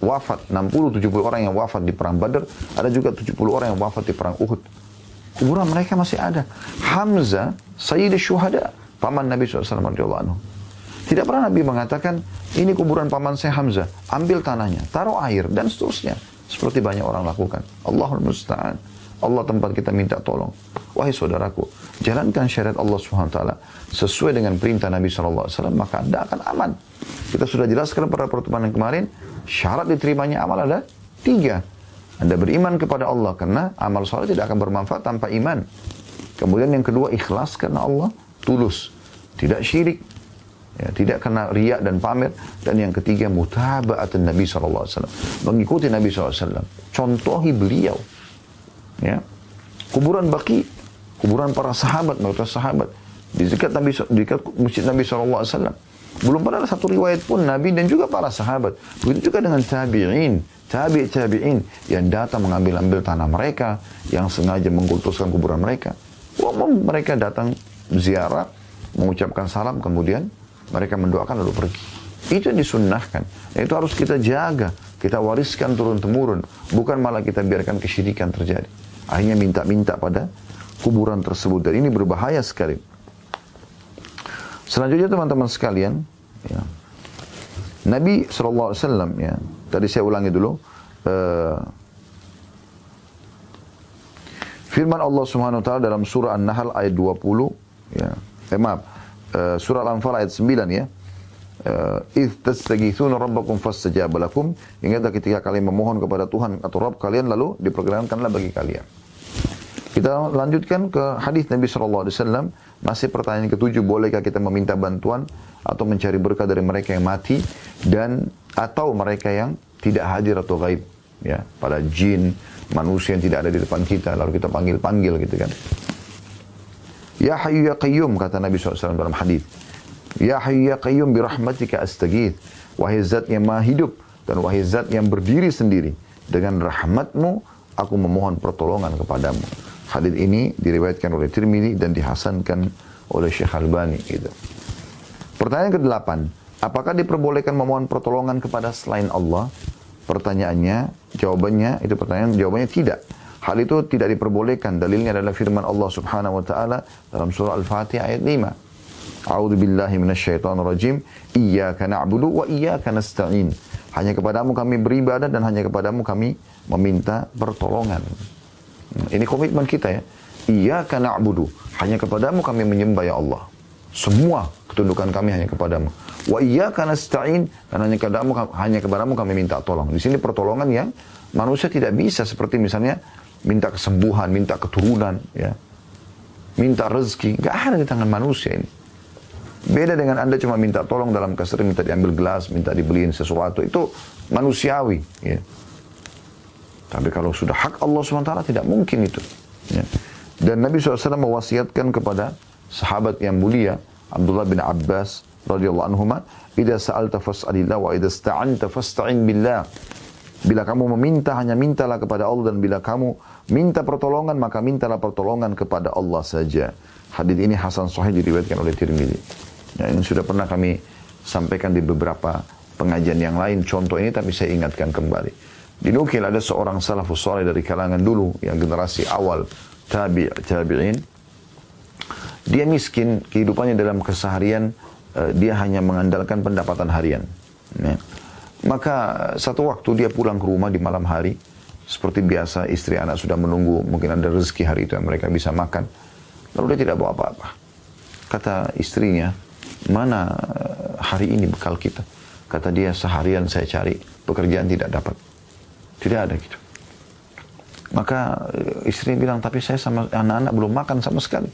wafat, 60-70 orang yang wafat di perang Badr, ada juga 70 orang yang wafat di perang Uhud. Kuburan mereka masih ada. Hamzah, Sayyid Syuhada, paman Nabi SAW radhiyallahu anhu. Tidak pernah Nabi mengatakan, ini kuburan paman saya Hamzah, ambil tanahnya, taruh air, dan seterusnya. Seperti banyak orang lakukan. Allahul Musta'an. Allah tempat kita minta tolong. Wahai saudaraku, jalankan syariat Allah SWT sesuai dengan perintah Nabi SAW, maka Anda akan aman. Kita sudah jelaskan pada pertemuan yang kemarin, syarat diterimanya amal ada 3. Anda beriman kepada Allah, karena amal soleh tidak akan bermanfaat tanpa iman. Kemudian yang kedua, ikhlas karena Allah, tulus, tidak syirik, ya, tidak kena riak dan pamer. Dan yang ketiga, mutaba'atun Nabi SAW, mengikuti Nabi SAW, contohi beliau. Ya, kuburan Baqi, kuburan para sahabat, mayoritas sahabat di dekat masjid Nabi SAW. Belum pernah ada satu riwayat pun Nabi dan juga para sahabat. Begitu juga dengan tabi'in, tabi'in yang datang mengambil tanah mereka, yang sengaja mengkultuskan kuburan mereka. Umum mereka datang ziarah, mengucapkan salam, kemudian mereka mendoakan lalu pergi. Itu yang disunnahkan. Itu harus kita jaga, kita wariskan turun-temurun, bukan malah kita biarkan kesyirikan terjadi. Akhirnya minta-minta pada kuburan tersebut, dan ini berbahaya sekali. Selanjutnya teman-teman sekalian, ya, Nabi SAW, ya, tadi saya ulangi dulu, firman Allah Subhanahu Wa Taala dalam surah An-Nahl ayat 20, ya, surah Al-Anfal ayat 9, ya. إِذْ تَسْتَغِيثُونَ رَبَّكُمْ فَاسْتَجَابَ لَكُمْ. Ingatlah ketika kalian memohon kepada Tuhan atau Rabb kalian, lalu diperkenankanlah bagi kalian. Kita lanjutkan ke hadis Nabi SAW. Masih pertanyaan ke-7, bolehkah kita meminta bantuan atau mencari berkah dari mereka yang mati dan atau mereka yang tidak hadir atau gaib, ya, pada jin, manusia yang tidak ada di depan kita, lalu kita panggil-panggil gitu kan. Ya Hayyu Ya Qayyum, kata Nabi SAW dalam hadis. Ya Hayyu Ya Qayyum birahmatika astaghith. Wahai zat yang maha hidup dan wahai zat yang berdiri sendiri, dengan rahmatmu aku memohon pertolongan kepadamu. Hadis ini diriwayatkan oleh Tirmidzi dan dihasankan oleh Syekh Albani. Gitu. Pertanyaan ke-8, apakah diperbolehkan memohon pertolongan kepada selain Allah? Pertanyaannya, jawabannya tidak. Hal itu tidak diperbolehkan. Dalilnya adalah firman Allah Subhanahu Wa Taala dalam surah Al-Fatihah ayat 5. A'udzu billahi minasyaitonir rajim. Iyyaka na'budu wa iyyaka nasta'in. Hanya kepadamu kami beribadah dan hanya kepadamu kami meminta pertolongan. Ini komitmen kita, ya. Iyyaka na'budu, hanya kepadamu kami menyembah ya Allah. Semua ketundukan kami hanya kepadamu. Wa iyyaka nasta'in, dan hanya kepadamu kami minta tolong. Di sini pertolongan yang manusia tidak bisa, seperti misalnya minta kesembuhan, minta keturunan, ya. Minta rezeki, enggak ada di tangan manusia ini. Beda dengan Anda cuma minta tolong dalam kasar, minta diambil gelas, minta dibeliin sesuatu, itu manusiawi, ya. Tapi kalau sudah hak Allah SWT tidak mungkin itu. Ya. Dan Nabi SAW mewasiatkan kepada sahabat yang mulia, Abdullah bin Abbas radhiyallahu anhuma, "Idza sa'alta fas'alillah wa idza ista'anta fasta'in billah." Bila kamu meminta, hanya mintalah kepada Allah, dan bila kamu minta pertolongan, maka mintalah pertolongan kepada Allah saja. Hadis ini hasan sahih, diriwayatkan oleh Tirmidzi. Ya, ini sudah pernah kami sampaikan di beberapa pengajian yang lain contoh ini, tapi saya ingatkan kembali. Dinukil ada seorang salafus saleh dari kalangan dulu, yang generasi awal tabi'in. Dia miskin, kehidupannya dalam keseharian dia hanya mengandalkan pendapatan harian. Ya. Maka satu waktu dia pulang ke rumah di malam hari, seperti biasa istri anak sudah menunggu, mungkin ada rezeki hari itu yang mereka bisa makan. Lalu dia tidak bawa apa-apa. Kata istrinya, mana hari ini bekal kita? Kata dia, seharian saya cari, pekerjaan tidak dapat. Tidak ada gitu. Maka istri bilang, tapi saya sama anak-anak belum makan sama sekali.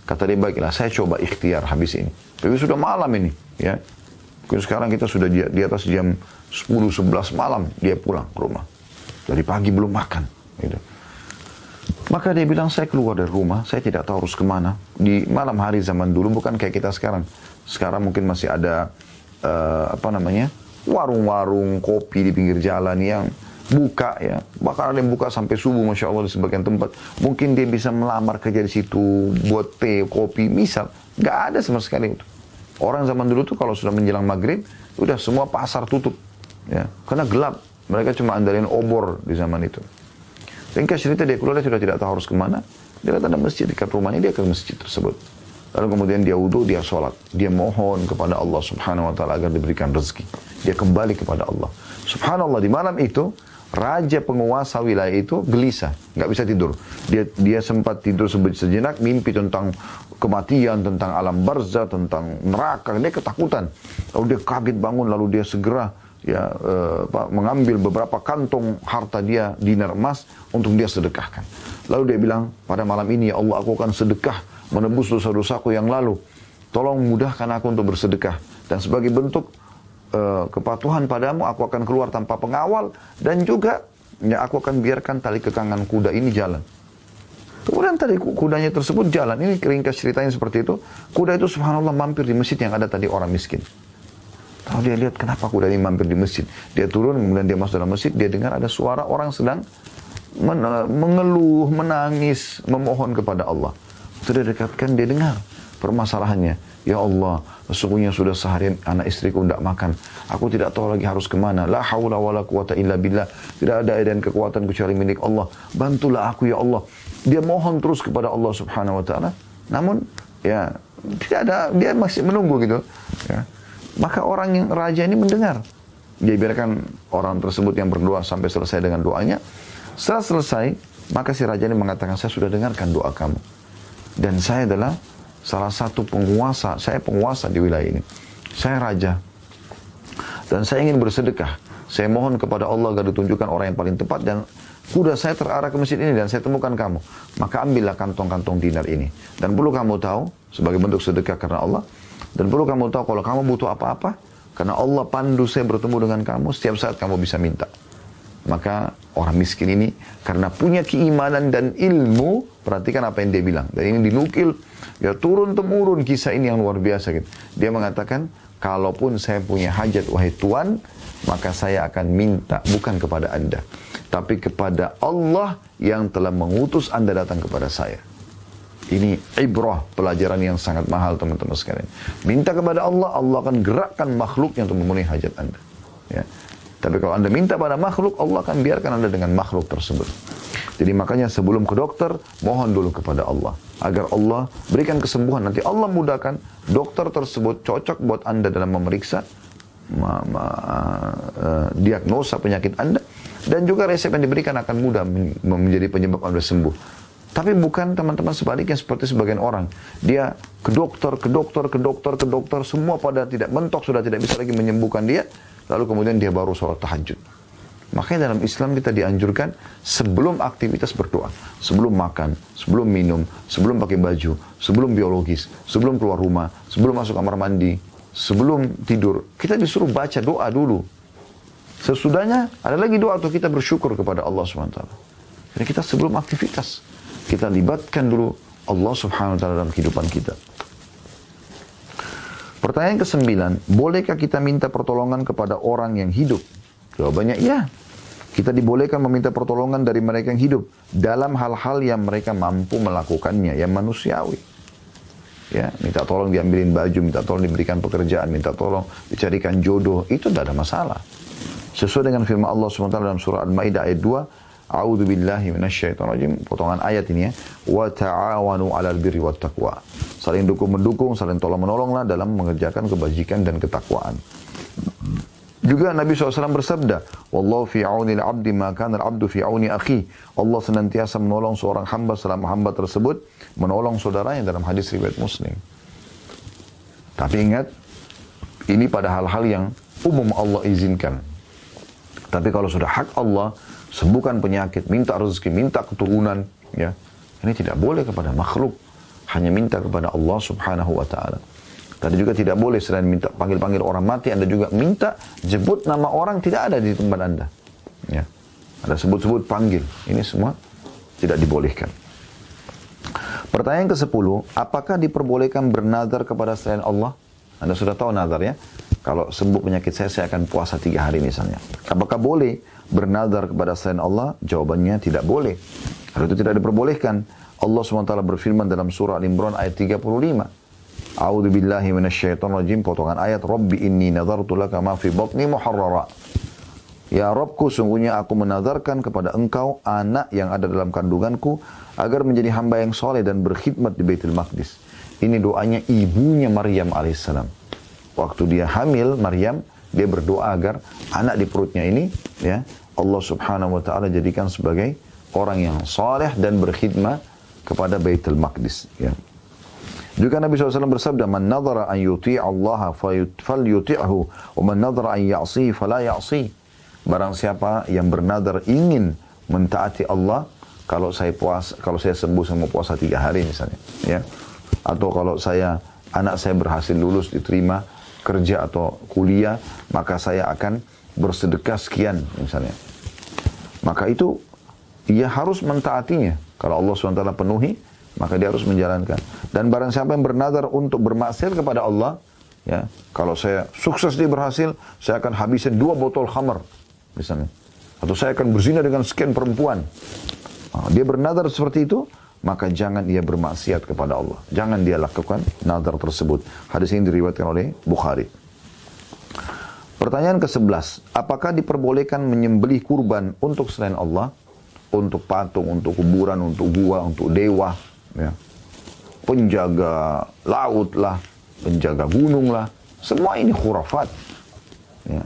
Kata dia, baiklah saya coba ikhtiar habis ini. Tapi sudah malam ini, ya. Mungkin sekarang kita sudah di atas jam 10-11 malam dia pulang ke rumah. Dari pagi belum makan. Gitu. Maka dia bilang, saya keluar dari rumah, saya tidak tahu harus kemana. Di malam hari zaman dulu bukan kayak kita sekarang. Sekarang mungkin masih ada warung-warung kopi di pinggir jalan yang buka, ya. Bahkan ada yang buka sampai subuh, Masya Allah, di sebagian tempat. Mungkin dia bisa melamar kerja di situ, buat teh, kopi, misal. Nggak ada sama sekali itu. Orang zaman dulu tuh kalau sudah menjelang maghrib, udah semua pasar tutup, ya. Karena gelap. Mereka cuma andalin obor di zaman itu. Ringkas cerita, dia keluar, dia sudah tidak tahu harus kemana. Dia lihat ada masjid dekat rumahnya, dia ke masjid tersebut. Lalu kemudian dia wudhu, dia sholat. Dia mohon kepada Allah Subhanahu Wa Taala agar diberikan rezeki. Dia kembali kepada Allah. Subhanallah, di malam itu raja penguasa wilayah itu gelisah, nggak bisa tidur. Dia sempat tidur sejenak, mimpi tentang kematian, tentang alam barzah, tentang neraka. Dia ketakutan. Lalu dia kaget bangun, lalu dia segera mengambil beberapa kantong harta dia, dinar emas, untuk dia sedekahkan. Lalu dia bilang, pada malam ini ya Allah, aku akan sedekah menebus dosa-dosaku yang lalu. Tolong mudahkan aku untuk bersedekah. Dan sebagai bentuk kepatuhan padamu, aku akan keluar tanpa pengawal, dan juga ya, aku akan biarkan tali kekangan kuda ini jalan. Kemudian tadi kudanya tersebut jalan. Ini ringkas ceritanya seperti itu. Kuda itu subhanallah mampir di masjid yang ada tadi orang miskin. Lalu dia lihat, kenapa kuda ini mampir di masjid? Dia turun, kemudian dia masuk dalam masjid, dia dengar ada suara orang sedang mengeluh, menangis, memohon kepada Allah. Sudah dekatkan, dia dengar permasalahannya. Ya Allah, sesungguhnya sudah seharian anak istriku tidak makan. Aku tidak tahu lagi harus kemana. La haula wa la quwata illa billah. Tidak ada dan kekuatan kecuali milik Allah. Bantulah aku ya Allah. Dia mohon terus kepada Allah subhanahu wa ta'ala. Namun, ya, tidak ada, dia masih menunggu gitu. Ya. Maka orang yang raja ini mendengar. Dia biarkan orang tersebut yang berdoa sampai selesai dengan doanya. Setelah selesai, maka si raja ini mengatakan, saya sudah dengarkan doa kamu. Dan saya adalah salah satu penguasa, saya penguasa di wilayah ini. Saya raja. Dan saya ingin bersedekah. Saya mohon kepada Allah agar ditunjukkan orang yang paling tepat, dan kuda saya terarah ke masjid ini dan saya temukan kamu. Maka ambillah kantong-kantong dinar ini. Dan perlu kamu tahu, sebagai bentuk sedekah karena Allah, dan perlu kamu tahu kalau kamu butuh apa-apa, karena Allah pandu saya bertemu dengan kamu, setiap saat kamu bisa minta. Maka orang miskin ini karena punya keimanan dan ilmu, perhatikan apa yang dia bilang. Dan ini dinukil, ya turun-temurun kisah ini yang luar biasa gitu. Dia mengatakan, kalaupun saya punya hajat wahai Tuhan, maka saya akan minta bukan kepada Anda, tapi kepada Allah yang telah mengutus Anda datang kepada saya. Ini ibrah, pelajaran yang sangat mahal teman-teman sekalian. Minta kepada Allah, Allah akan gerakkan makhluknya untuk memenuhi hajat Anda. Ya. Tapi kalau Anda minta pada makhluk, Allah akan biarkan Anda dengan makhluk tersebut. Jadi makanya sebelum ke dokter, mohon dulu kepada Allah. Agar Allah berikan kesembuhan. Nanti Allah mudahkan dokter tersebut cocok buat Anda dalam memeriksa diagnosa penyakit Anda. Dan juga resep yang diberikan akan mudah menjadi penyebab Anda sembuh. Tapi bukan teman-teman sebaliknya seperti sebagian orang. Dia ke dokter, semua pada tidak mentok, sudah tidak bisa lagi menyembuhkan dia. Lalu kemudian dia baru sholat tahajud. Makanya dalam Islam kita dianjurkan sebelum aktivitas berdoa. Sebelum makan, sebelum minum, sebelum pakai baju, sebelum biologis, sebelum keluar rumah, sebelum masuk kamar mandi, sebelum tidur. Kita disuruh baca doa dulu. Sesudahnya ada lagi doa atau kita bersyukur kepada Allah SWT. Jadi kita sebelum aktivitas, kita libatkan dulu Allah SWT dalam kehidupan kita. Pertanyaan ke-9, bolehkah kita minta pertolongan kepada orang yang hidup? Jawabannya iya. Kita dibolehkan meminta pertolongan dari mereka yang hidup dalam hal-hal yang mereka mampu melakukannya, yang manusiawi. Ya, minta tolong diambilin baju, minta tolong diberikan pekerjaan, minta tolong dicarikan jodoh, itu tidak ada masalah. Sesuai dengan firman Allah SWT dalam surah Al-Maidah ayat 2, A'udzu billahi minasyaitonir rajim, potongan ayat ini ya, wa ta'awanu 'alal birri wat taqwa. Saling dukung-mendukung, saling tolong-menolonglah dalam mengerjakan kebajikan dan ketakwaan. Juga Nabi SAW bersabda, Wallahu fi aunil abdi ma kana al-abdu fi auni akhi. Allah senantiasa menolong seorang hamba selama hamba tersebut menolong saudaranya, dalam hadis riwayat Muslim. Tapi ingat, ini pada hal-hal yang umum Allah izinkan. Tapi kalau sudah hak Allah, sembuhkan penyakit, minta rezeki, minta keturunan, ya, ini tidak boleh kepada makhluk. Hanya minta kepada Allah Subhanahu wa ta'ala. Tadi juga tidak boleh selain minta panggil-panggil orang mati, Anda juga minta jemput nama orang tidak ada di tempat Anda. Ya. Ada sebut-sebut panggil. Ini semua tidak dibolehkan. Pertanyaan ke-10, apakah diperbolehkan bernazar kepada selain Allah? Anda sudah tahu nazar ya. Kalau sembuh penyakit saya akan puasa 3 hari misalnya. Apakah boleh bernazar kepada selain Allah? Jawabannya tidak boleh. Kalau itu tidak diperbolehkan. Allah SWT berfirman dalam surah Al-Imran ayat 35. A'udzu billahi minasyaitonir rajim, potongan ayat, Rabbi inni nadartu laka ma fi batni muharrara. Ya Rabbku, sungguhnya aku menazarkan kepada engkau anak yang ada dalam kandunganku agar menjadi hamba yang soleh dan berkhidmat di Baitul Maqdis. Ini doanya ibunya Maryam alaihissalam. Waktu dia hamil Maryam, dia berdoa agar anak di perutnya ini ya Allah subhanahu wa ta'ala jadikan sebagai orang yang saleh dan berkhidmah kepada Baitul Maqdis. Ya. Juga Nabi SAW bersabda, "Man nadhara an yuti'a Allah falyuti'hu, wa man nadhara an ya'si fala ya'si." Barang siapa yang bernadar ingin mentaati Allah, kalau saya sembuh saya mau puasa 3 hari misalnya, ya. Atau kalau anak saya berhasil lulus diterima kerja atau kuliah, maka saya akan bersedekah sekian misalnya. Maka itu ia harus mentaatinya. Kalau Allah SWT penuhi, maka dia harus menjalankan. Dan barang siapa yang bernadar untuk bermaksiat kepada Allah, ya, kalau saya sukses dia berhasil, saya akan habisin 2 botol khamar misalnya. Atau saya akan berzina dengan sekian perempuan. Dia bernadar seperti itu, maka jangan dia bermaksiat kepada Allah. Jangan dia lakukan nadar tersebut. Hadis ini diriwayatkan oleh Bukhari. Pertanyaan ke-11, apakah diperbolehkan menyembelih kurban untuk selain Allah? Untuk patung, untuk kuburan, untuk gua, untuk dewa, ya. Penjaga laut lah, penjaga gunung lah, semua ini khurafat. Ya.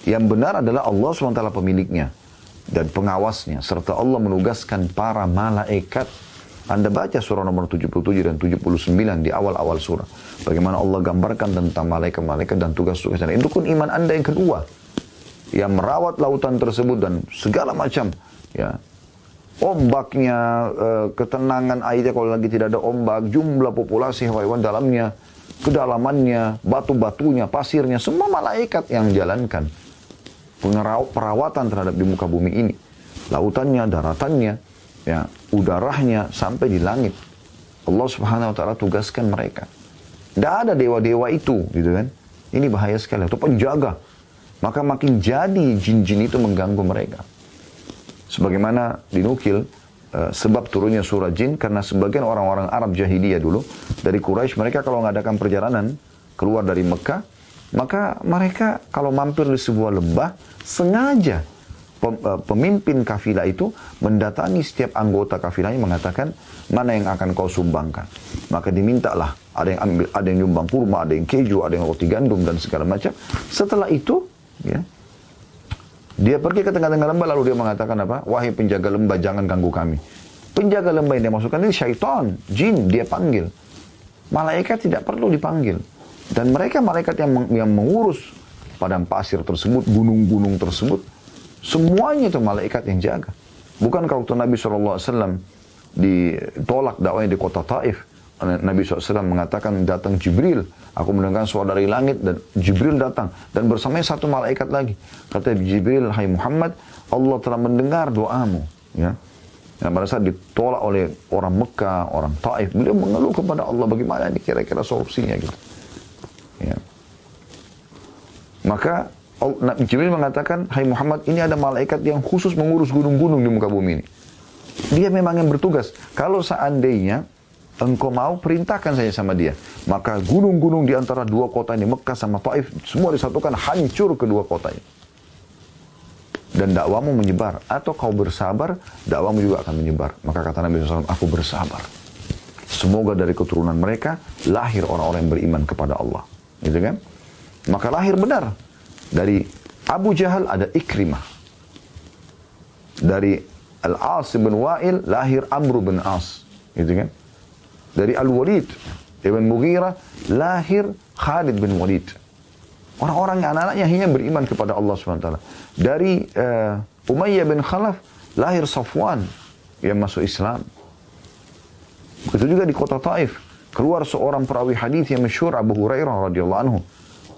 Yang benar adalah Allah SWT pemiliknya dan pengawasnya, serta Allah menugaskan para malaikat. Anda baca surah nomor 77 dan 79 di awal-awal surah. Bagaimana Allah gambarkan tentang malaikat-malaikat dan tugas-tugasnya. Itu pun iman Anda yang kedua, yang merawat lautan tersebut dan segala macam, ya. Ombaknya, ketenangan airnya kalau lagi tidak ada ombak, jumlah populasi hewan dalamnya, kedalamannya, batu-batunya, pasirnya, semua malaikat yang menjalankan perawatan terhadap di muka bumi ini. Lautannya, daratannya, ya, udaranya sampai di langit. Allah Subhanahu wa taala tugaskan mereka. Tidak ada dewa-dewa itu, gitu kan. Ini bahaya sekali, itu penjaga. Maka makin jadi jin-jin itu mengganggu mereka. Sebagaimana dinukil sebab turunnya surah jin karena sebagian orang-orang Arab jahiliyah dulu dari Quraisy, mereka kalau mengadakan perjalanan keluar dari Mekah, maka mereka kalau mampir di sebuah lembah sengaja pemimpin kafilah itu mendatangi setiap anggota kafilahnya mengatakan mana yang akan kau sumbangkan. Maka dimintalah, ada yang ambil, ada yang nyumbang kurma, ada yang keju, ada yang roti gandum dan segala macam. Setelah itu, ya, dia pergi ke tengah-tengah lembah lalu dia mengatakan apa? Wahai penjaga lembah, jangan ganggu kami. Penjaga lembah yang dia masukkan ini syaitan, jin, dia panggil. Malaikat tidak perlu dipanggil. Dan mereka malaikat yang mengurus padang pasir tersebut, gunung-gunung tersebut, semuanya itu malaikat yang jaga. Bukankah waktu Nabi SAW ditolak dakwanya di kota Taif, Nabi SAW mengatakan datang Jibril, aku mendengar suara dari langit dan Jibril datang dan bersamanya satu malaikat lagi. Kata Jibril, hai Muhammad, Allah telah mendengar doamu. Ya. Dan pada saat ditolak oleh orang Mekah, orang Taif, beliau mengeluh kepada Allah, bagaimana ini kira-kira solusinya gitu. Ya. Maka Jibril mengatakan, hai Muhammad, ini ada malaikat yang khusus mengurus gunung-gunung di muka bumi ini. Dia memang yang bertugas. Kalau seandainya engkau mau, perintahkan saja sama dia. Maka gunung-gunung di antara 2 kota ini, Mekah sama Taif, semua disatukan, hancur kedua kota ini. Dan dakwamu menyebar. Atau kau bersabar, dakwamu juga akan menyebar. Maka kata Nabi SAW, aku bersabar. Semoga dari keturunan mereka, lahir orang-orang yang beriman kepada Allah. Gitu kan? Maka lahir benar. Dari Abu Jahal ada Ikrimah. Dari Al-As bin Wa'il, lahir Amr bin As. Gitu kan? Dari Al-Walid Ibn Mughirah lahir Khalid bin Walid. Orang-orang yang anak-anaknya hanya beriman kepada Allah SWT. Dari Umayyah bin Khalaf lahir Safwan yang masuk Islam. Begitu juga di kota Taif keluar seorang perawi hadis yang masyhur, Abu Hurairah radhiyallahu anhu.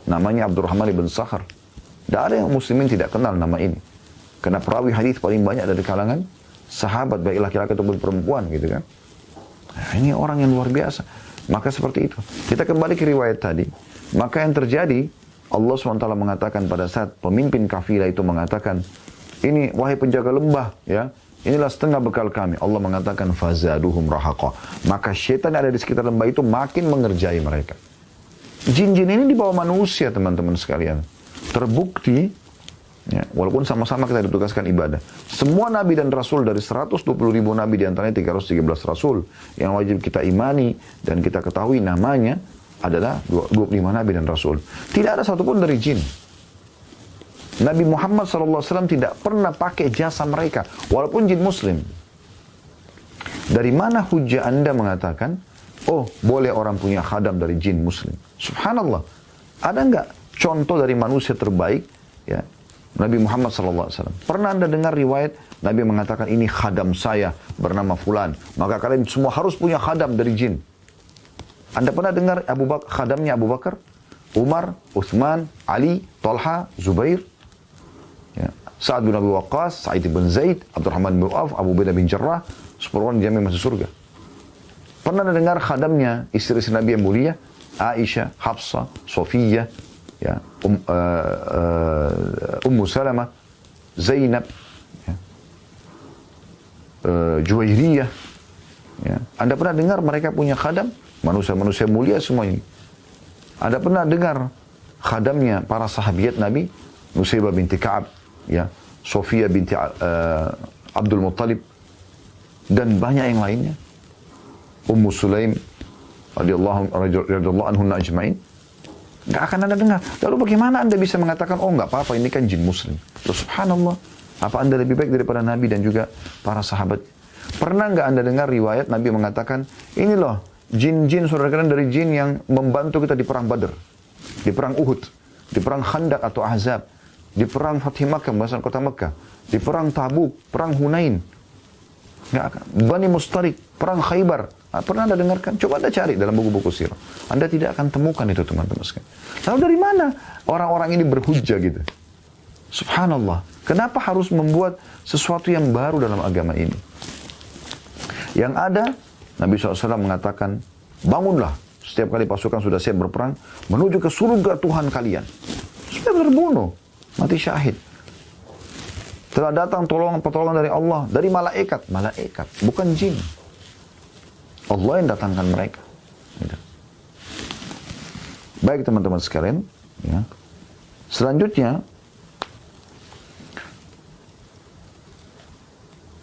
Namanya Abdurrahman bin Sakhar. Tidak ada yang muslimin tidak kenal nama ini. Karena perawi hadis paling banyak dari kalangan sahabat, baik laki-laki ataupun perempuan gitu kan. Nah, ini orang yang luar biasa. Maka seperti itu. Kita kembali ke riwayat tadi. Maka yang terjadi, Allah SWT mengatakan pada saat pemimpin kafilah itu mengatakan, ini wahai penjaga lembah, ya, inilah setengah bekal kami. Allah mengatakan, fazaduhum rahaqa. Maka syaitan yang ada di sekitar lembah itu makin mengerjai mereka. Jin-jin ini di bawah manusia, teman-teman sekalian. Terbukti, ya, walaupun sama-sama kita ditugaskan ibadah. Semua nabi dan rasul dari 120.000 nabi, diantaranya 313 rasul yang wajib kita imani dan kita ketahui namanya adalah 25 nabi dan rasul. Tidak ada satupun dari jin. Nabi Muhammad SAW tidak pernah pakai jasa mereka, walaupun jin muslim. Dari mana hujah Anda mengatakan, oh boleh orang punya khadam dari jin muslim? Subhanallah. Ada nggak contoh dari manusia terbaik, ya, Nabi Muhammad SAW? Pernah Anda dengar riwayat Nabi mengatakan, ini khadam saya bernama Fulan, maka kalian semua harus punya khadam dari jin? Anda pernah dengar khadamnya Abu Bakar, Umar, Uthman, Ali, Talha, Zubair, ya, Sa'ad bin Abi Waqqas, Sa'id bin Zaid, Abdurrahman bin Auf, Abu Ubaidah bin Jarrah, 10 orang dijamin masuk surga? Pernah dengar khadamnya istri-istri Nabi yang mulia, Aisyah, Hafsah, Sofiyah, ya, Ummu Salamah, Zainab, ya, Juwairiyah, ya. Anda pernah dengar mereka punya khadam? Manusia-manusia mulia semua ini. Anda pernah dengar khadamnya para sahabiat Nabi, Nusaybah binti Ka'ab, ya, Sofiyah binti Abdul Muttalib, dan banyak yang lainnya, Ummu Sulaim radhiyallahu anhunna ajma'in? Nggak akan Anda dengar. Lalu bagaimana Anda bisa mengatakan, oh nggak apa-apa, ini kan jin muslim? Terus subhanallah, apa Anda lebih baik daripada Nabi dan juga para sahabat? Pernah nggak Anda dengar riwayat Nabi mengatakan, ini loh jin-jin saudara kalian dari jin yang membantu kita di perang Badr, di perang Uhud, di perang Khandaq atau Ahzab, di perang Fath Makkah, pembebasan kota Makkah, di perang Tabuk, perang Hunain, nggak akan. Bani Mustalik, perang Khaybar. Nah, pernah Anda dengarkan? Coba Anda cari dalam buku-buku sirah. Anda tidak akan temukan itu, teman-teman sekalian. Lalu dari mana orang-orang ini berhujjah gitu? Subhanallah. Kenapa harus membuat sesuatu yang baru dalam agama ini? Yang ada, Nabi SAW mengatakan, bangunlah setiap kali pasukan sudah siap berperang, menuju ke surga Tuhan kalian. Sudah terbunuh, mati syahid. Telah datang pertolongan dari Allah, dari malaikat, bukan jin. Allah yang datangkan mereka. Gitu. Baik teman-teman sekalian, ya. Selanjutnya,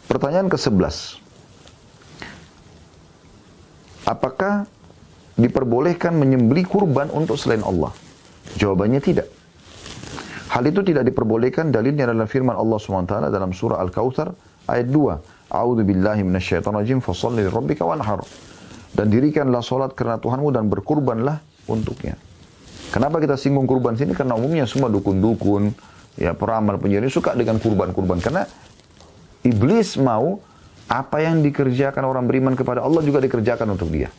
pertanyaan ke-11. Apakah diperbolehkan menyembelih kurban untuk selain Allah? Jawabannya tidak. Hal itu tidak diperbolehkan, dalilnya adalah firman Allah SWT dalam surah Al-Kautsar ayat 2. A'udzu billahi minasyaitonir rajim, fasholli lirabbika wanhar. Dan dirikanlah salat karena Tuhanmu dan berkurbanlah untuknya. Kenapa kita singgung kurban sini? Karena umumnya semua dukun-dukun, ya, peramal, penyihir suka dengan kurban-kurban. Karena iblis mau apa yang dikerjakan orang beriman kepada Allah juga dikerjakan untuk dia.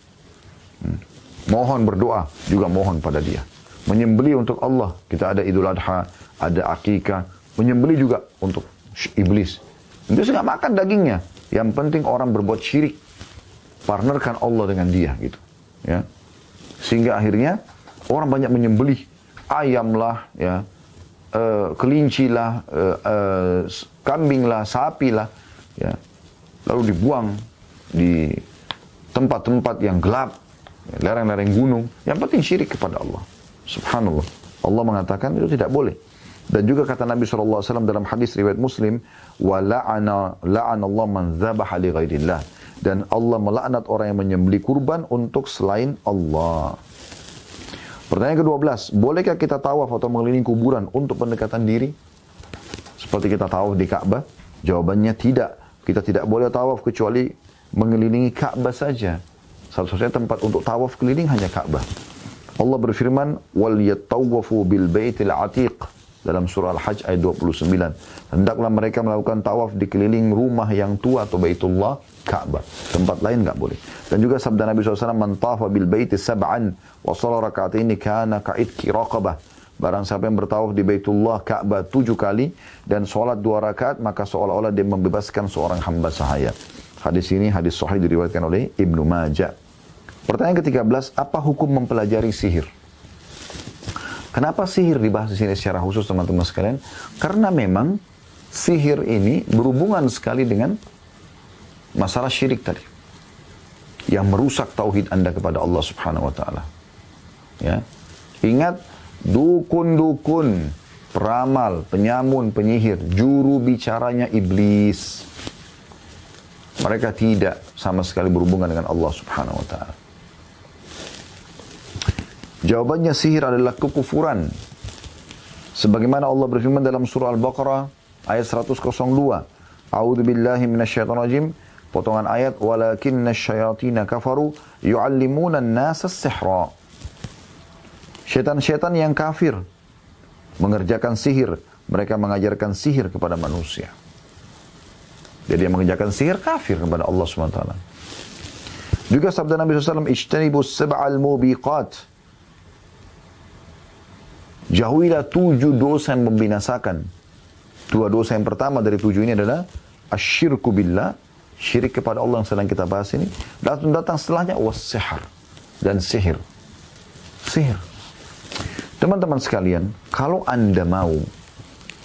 Mohon berdoa juga mohon pada dia. Menyembelih untuk Allah, kita ada Idul Adha, ada akikah, menyembelih juga untuk iblis. Iblis nggak makan dagingnya. Yang penting orang berbuat syirik, partnerkan Allah dengan dia, gitu. Ya, sehingga akhirnya orang banyak menyembelih ayam lah, ya, kelinci lah, kambing lah, sapi lah, ya, lalu dibuang di tempat-tempat yang gelap, lereng-lereng gunung. Yang penting syirik kepada Allah. Subhanallah. Allah mengatakan itu tidak boleh. Dan juga kata Nabi SAW dalam hadis riwayat Muslim, wa la'ana Allah man dzabaha li ghairillah. Dan Allah melaknat orang yang menyembelih kurban untuk selain Allah. Pertanyaan ke-12, bolehkah kita tawaf atau mengelilingi kuburan untuk pendekatan diri? Seperti kita tawaf di Ka'bah? Jawabannya tidak. Kita tidak boleh tawaf kecuali mengelilingi Ka'bah saja. Satu-satunya tempat untuk tawaf keliling hanya Ka'bah. Allah berfirman, wal yatawafu bil baitil atiq dalam surah Al-Hajj ayat 29. Hendaklah mereka melakukan tawaf di keliling rumah yang tua atau Baitullah, Ka'bah. Tempat lain enggak boleh. Dan juga sabda Nabi SAW, man tafa bil baiti sab'an wa shalla raka'ataini kana ka'idki raqabah. Barang siapa yang bertawaf di Baitullah, Ka'bah 7 kali dan sholat 2 rakaat, maka seolah-olah dia membebaskan seorang hamba sahaya. Hadis ini hadis sahih diriwayatkan oleh Ibnu Majah. Pertanyaan ke-13, apa hukum mempelajari sihir? Kenapa sihir dibahas di sini secara khusus, teman-teman sekalian? Karena memang sihir ini berhubungan sekali dengan masalah syirik tadi, yang merusak tauhid Anda kepada Allah Subhanahu wa taala. Ya. Ingat, dukun-dukun, peramal, penyamun, penyihir, juru bicaranya iblis. Mereka tidak sama sekali berhubungan dengan Allah Subhanahu wa taala. Jawabannya sihir adalah kekufuran. Sebagaimana Allah berfirman dalam surah Al-Baqarah ayat 102. A'udzu billahi minasyaitonir rajim. Potongan ayat, walakinna syayatina kafaru yu'allimuna an-nasa as-sihra. Syaitan-syaitan yang kafir mengerjakan sihir, mereka mengajarkan sihir kepada manusia. Jadi yang mengerjakan sihir kafir kepada Allah SWT. Juga sabda Nabi SAW, ijtanibus sab'al mubiqat. Jauhilah 7 dosa yang membinasakan. 2 dosa yang pertama dari 7 ini adalah asyirku billah, syirik kepada Allah yang sedang kita bahas ini. Datang setelahnya was-sihar, dan sihir. Sihir. Teman-teman sekalian, kalau Anda mau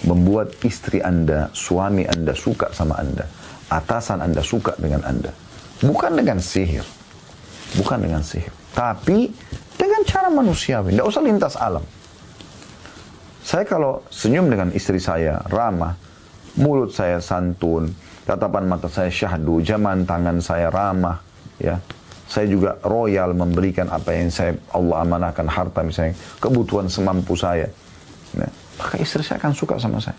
membuat istri Anda, suami Anda suka sama Anda, atasan Anda suka dengan Anda, bukan dengan sihir, bukan dengan sihir, tapi dengan cara manusiawi, tidak usah lintas alam. Saya kalau senyum dengan istri saya, ramah, mulut saya santun, tatapan mata saya syahdu, jaman tangan saya ramah, ya. Saya juga royal memberikan apa yang Allah amanahkan, harta misalnya, kebutuhan semampu saya. Ya. Maka istri saya akan suka sama saya.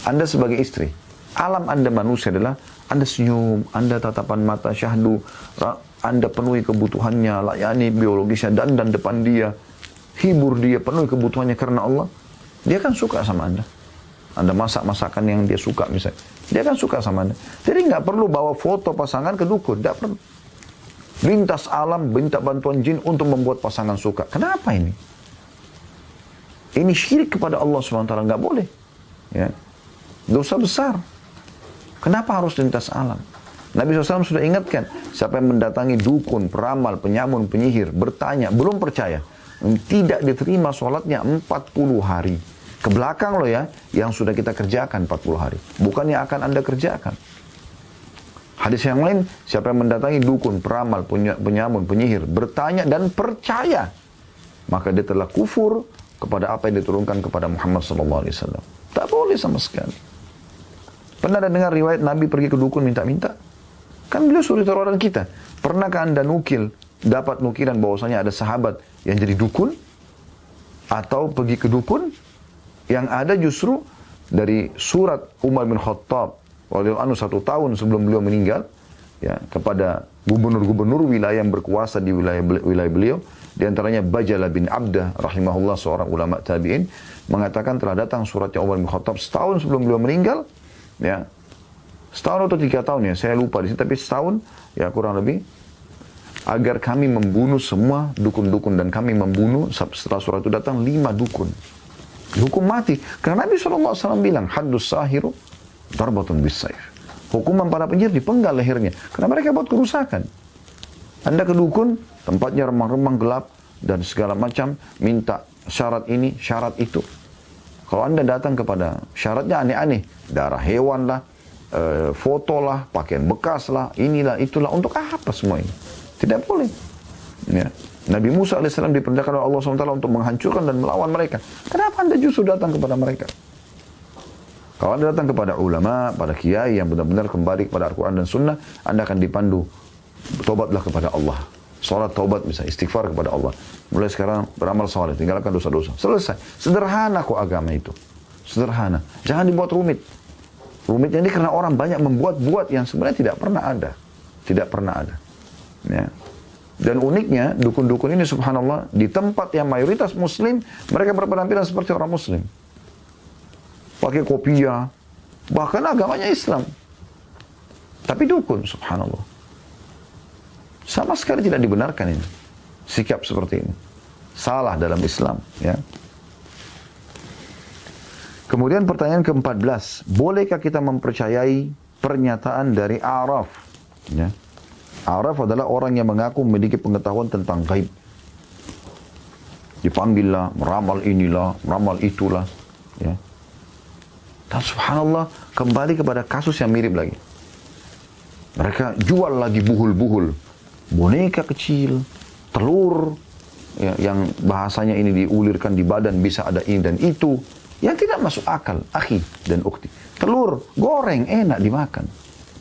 Anda sebagai istri, alam Anda manusia adalah Anda senyum, Anda tatapan mata syahdu, Anda penuhi kebutuhannya, layani biologisnya, dan depan dia, hibur dia, penuhi kebutuhannya karena Allah. Dia akan suka sama Anda. Anda masak masakan yang dia suka misalnya, dia akan suka sama Anda. Jadi nggak perlu bawa foto pasangan ke dukun, tidak perlu. Lintas alam, minta bantuan jin untuk membuat pasangan suka. Kenapa ini? Ini syirik kepada Allah SWT, nggak boleh. Ya. Dosa besar. Kenapa harus lintas alam? Nabi SAW sudah ingatkan, siapa yang mendatangi dukun, peramal, penyamun, penyihir, bertanya, belum percaya, tidak diterima sholatnya 40 hari. Ke belakang loh ya, yang sudah kita kerjakan 40 hari. Bukan yang akan Anda kerjakan. Hadis yang lain, siapa yang mendatangi dukun, peramal, penyamun, penyihir, bertanya dan percaya, maka dia telah kufur kepada apa yang diturunkan kepada Muhammad SAW. Tak boleh sama sekali. Pernah ada dengar riwayat Nabi pergi ke dukun minta-minta? Kan beliau suruh taruhan kita. Pernahkah Anda dapat nukilan bahwasanya ada sahabat yang jadi dukun? Atau pergi ke dukun? Yang ada justru dari surat Umar bin Khattab radhiyallahu anhu 1 tahun sebelum beliau meninggal, ya, kepada gubernur-gubernur wilayah yang berkuasa di wilayah beliau, di antaranya Bajalah bin Abdah rahimahullah, seorang ulama tabi'in, mengatakan telah datang suratnya Umar bin Khattab setahun sebelum beliau meninggal, ya, setahun atau 3 tahun ya, saya lupa di sini, tapi setahun ya kurang lebih, agar kami membunuh semua dukun-dukun, dan kami membunuh setelah surat itu datang 5 dukun, dihukum mati. Karena Nabi SAW bilang, haddus sahiru darbatun bisayf. Hukuman para penyihir dipenggal lehernya, karena mereka buat kerusakan. Anda ke dukun, tempatnya remang-remang gelap dan segala macam, minta syarat ini, syarat itu. Kalau Anda datang kepada syaratnya aneh-aneh, darah hewan lah, foto lah, pakaian bekas lah, inilah, itulah, untuk apa semua ini? Tidak boleh. Ya. Nabi Musa AS diperintahkan oleh Allah SWT untuk menghancurkan dan melawan mereka. Kenapa Anda justru datang kepada mereka? Kalau Anda datang kepada ulama, pada kiai yang benar-benar kembali kepada Al-Quran dan Sunnah, Anda akan dipandu. Tobatlah kepada Allah. Salat taubat bisa, istighfar kepada Allah. Mulai sekarang beramal saleh, tinggalkan dosa-dosa. Selesai. Sederhana kok agama itu. Sederhana. Jangan dibuat rumit. Rumitnya ini karena orang banyak membuat-buat yang sebenarnya tidak pernah ada. Tidak pernah ada. Ya. Dan uniknya, dukun-dukun ini subhanallah, di tempat yang mayoritas muslim, mereka berpenampilan seperti orang muslim. Pakai kopiah, bahkan agamanya Islam. Tapi dukun, subhanallah. Sama sekali tidak dibenarkan ini. Sikap seperti ini. Salah dalam Islam. Ya. Kemudian pertanyaan ke-14. Bolehkah kita mempercayai pernyataan dari A'raf? Ya. A'raf adalah orang yang mengaku memiliki pengetahuan tentang gaib. Dipanggillah, meramal inilah, meramal itulah. Ya. Dan subhanallah, kembali kepada kasus yang mirip lagi. Mereka jual lagi buhul-buhul. Boneka kecil, telur, ya, yang bahasanya ini diulirkan di badan, bisa ada ini dan itu. Yang tidak masuk akal, akhi dan ukti. Telur, goreng, enak dimakan.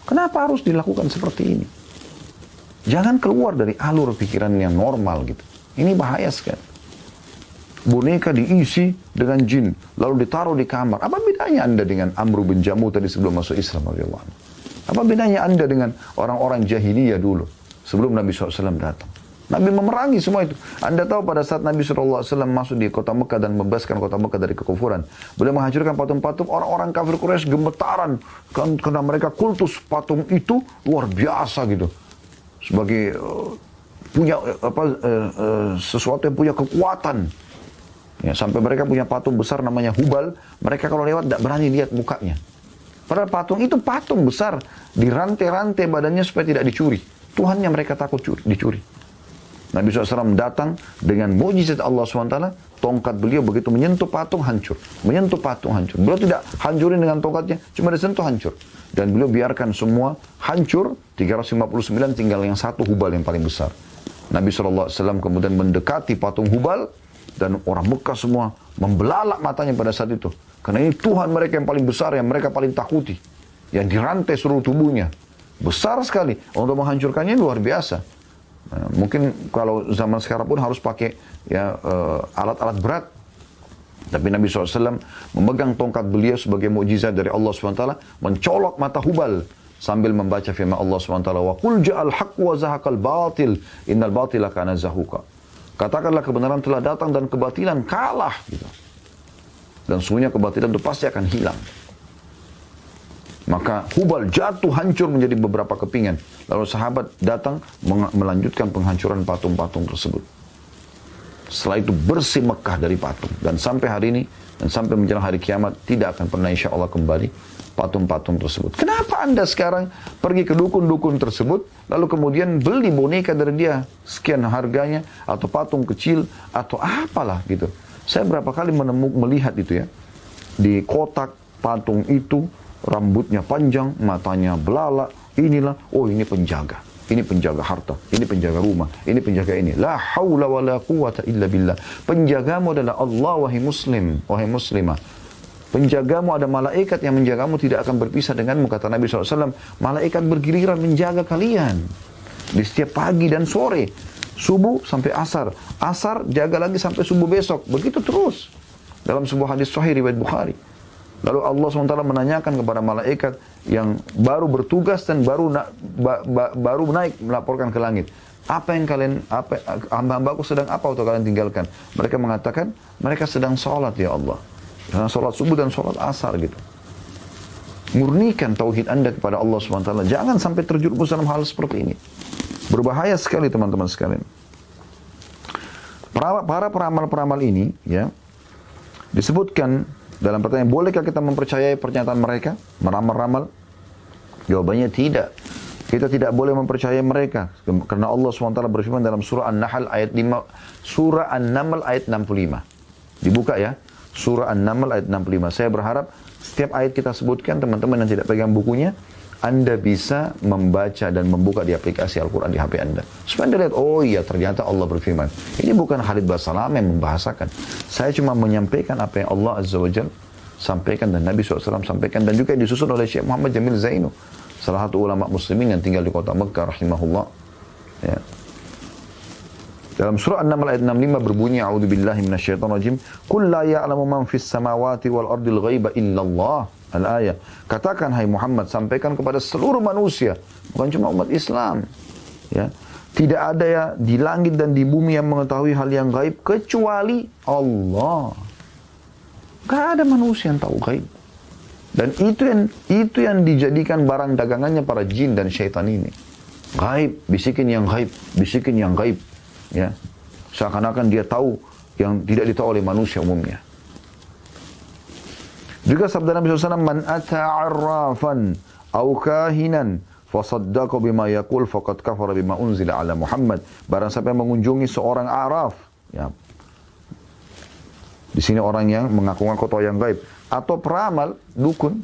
Kenapa harus dilakukan seperti ini? Jangan keluar dari alur pikiran yang normal gitu. Ini bahaya sekali. boneka diisi dengan jin, lalu ditaruh di kamar. Apa bedanya Anda dengan Amr bin Jamuh tadi sebelum masuk Islam? Apa bedanya Anda dengan orang-orang jahiliyah dulu, sebelum Nabi SAW datang? Nabi memerangi semua itu. Anda tahu pada saat Nabi SAW masuk di kota Mekah dan membebaskan kota Mekah dari kekufuran, beliau menghancurkan patung-patung, orang-orang kafir Quraisy gemetaran karena mereka kultus patung itu luar biasa gitu. Sebagai punya sesuatu yang punya kekuatan. Ya, sampai mereka punya patung besar namanya Hubal, mereka kalau lewat tidak berani lihat mukanya. Padahal patung itu patung besar, dirantai-rantai badannya supaya tidak dicuri. Tuhannya mereka takut dicuri. Nabi SAW datang dengan mujizat Allah SWT, tongkat beliau begitu menyentuh patung hancur. Menyentuh patung hancur. Beliau tidak hancurin dengan tongkatnya, cuma disentuh hancur. Dan beliau biarkan semua hancur, 359 tinggal yang satu Hubal yang paling besar. Nabi SAW kemudian mendekati patung Hubal, dan orang Mekah semua membelalak matanya pada saat itu. Karena ini Tuhan mereka yang paling besar, yang mereka paling takuti. Yang dirantai seluruh tubuhnya. Besar sekali. Untuk menghancurkannya luar biasa. Nah, mungkin kalau zaman sekarang pun harus pakai ya alat-alat berat. Tapi Nabi SAW memegang tongkat beliau sebagai mukjizat dari Allah SWT, mencolok mata Hubal sambil membaca firman Allah SWT, wa qul ja'al haqq wa zahaqal batil innal batila kana zahuqa. Katakanlah kebenaran telah datang dan kebatilan kalah gitu. Dan sesungguhnya kebatilan itu pasti akan hilang. Maka Hubal jatuh hancur menjadi beberapa kepingan. Lalu sahabat datang melanjutkan penghancuran patung-patung tersebut. Setelah itu bersih Mekah dari patung. Dan sampai hari ini, dan sampai menjelang hari kiamat, tidak akan pernah insya Allah kembali patung-patung tersebut. Kenapa Anda sekarang pergi ke dukun-dukun tersebut, lalu kemudian beli boneka dari dia, sekian harganya, atau patung kecil, atau apalah gitu. Saya berapa kali melihat itu ya, di kotak patung itu, rambutnya panjang, matanya belalak, inilah, oh ini penjaga harta, ini penjaga rumah, ini penjaga ini. La haula wa la quwata illa billah. Penjagamu adalah Allah, wahai muslim, wahai muslimah. Penjagamu ada malaikat yang menjagamu, tidak akan berpisah denganmu, kata Nabi SAW. Malaikat bergiliran menjaga kalian di setiap pagi dan sore, subuh sampai asar, asar jaga lagi sampai subuh besok, begitu terus. Dalam sebuah hadis sahih riwayat Bukhari. Lalu Allah SWT menanyakan kepada malaikat yang baru bertugas dan baru naik melaporkan ke langit. Apa yang kalian, hamba-hambaku sedang apa untuk kalian tinggalkan? Mereka mengatakan, mereka sedang sholat ya Allah. Sedang sholat subuh dan sholat asar gitu. Murnikan tauhid Anda kepada Allah SWT. Jangan sampai terjerumus dalam hal seperti ini. Berbahaya sekali teman-teman sekalian. Para peramal-peramal ini ya disebutkan dalam pertanyaan, bolehkah kita mempercayai pernyataan mereka, meramal-ramal? Jawabannya tidak. Kita tidak boleh mempercayai mereka. Karena Allah SWT berfirman dalam surah An-Nahl ayat 5, surah An-Naml ayat 65. Dibuka ya, surah An-Naml ayat 65. Saya berharap setiap ayat kita sebutkan, teman-teman yang tidak pegang bukunya, Anda bisa membaca dan membuka di aplikasi Al-Quran di HP Anda. Supaya Anda lihat, oh iya ternyata Allah berfirman. Ini bukan Khalid Basalam yang membahasakan. Saya cuma menyampaikan apa yang Allah Azza wa Jalla sampaikan dan Nabi SAW sampaikan. Dan juga disusun oleh Syekh Muhammad Jamil Zainu, salah satu ulama muslimin yang tinggal di kota Mekah rahimahullah. Ya. Dalam surah An-Naml ayat 65 berbunyi, A'udzubillahi minasyaitonirrajim, "Qul la ya'lamu man fis samawati wal ardil ghaiba illallah." Al-ayah. Katakan hai Muhammad, sampaikan kepada seluruh manusia, bukan cuma umat Islam. Ya. Tidak ada ya di langit dan di bumi yang mengetahui hal yang gaib kecuali Allah. Gak ada manusia yang tahu gaib. Dan itu yang dijadikan barang dagangannya para jin dan syaitan ini. Gaib, bisikin yang gaib, bisikin yang gaib. Ya. Seakan-akan dia tahu yang tidak ditahu oleh manusia umumnya. Juga sabda Nabi SAW, "Man ata'arrafan aw kahinan fasaddaqa bima yaqul faqad kafara bima unzila ala Muhammad." Barang siapa yang mengunjungi seorang araf, ya. Di sini orang yang mengaku-ngaku tahu yang gaib, atau peramal, dukun.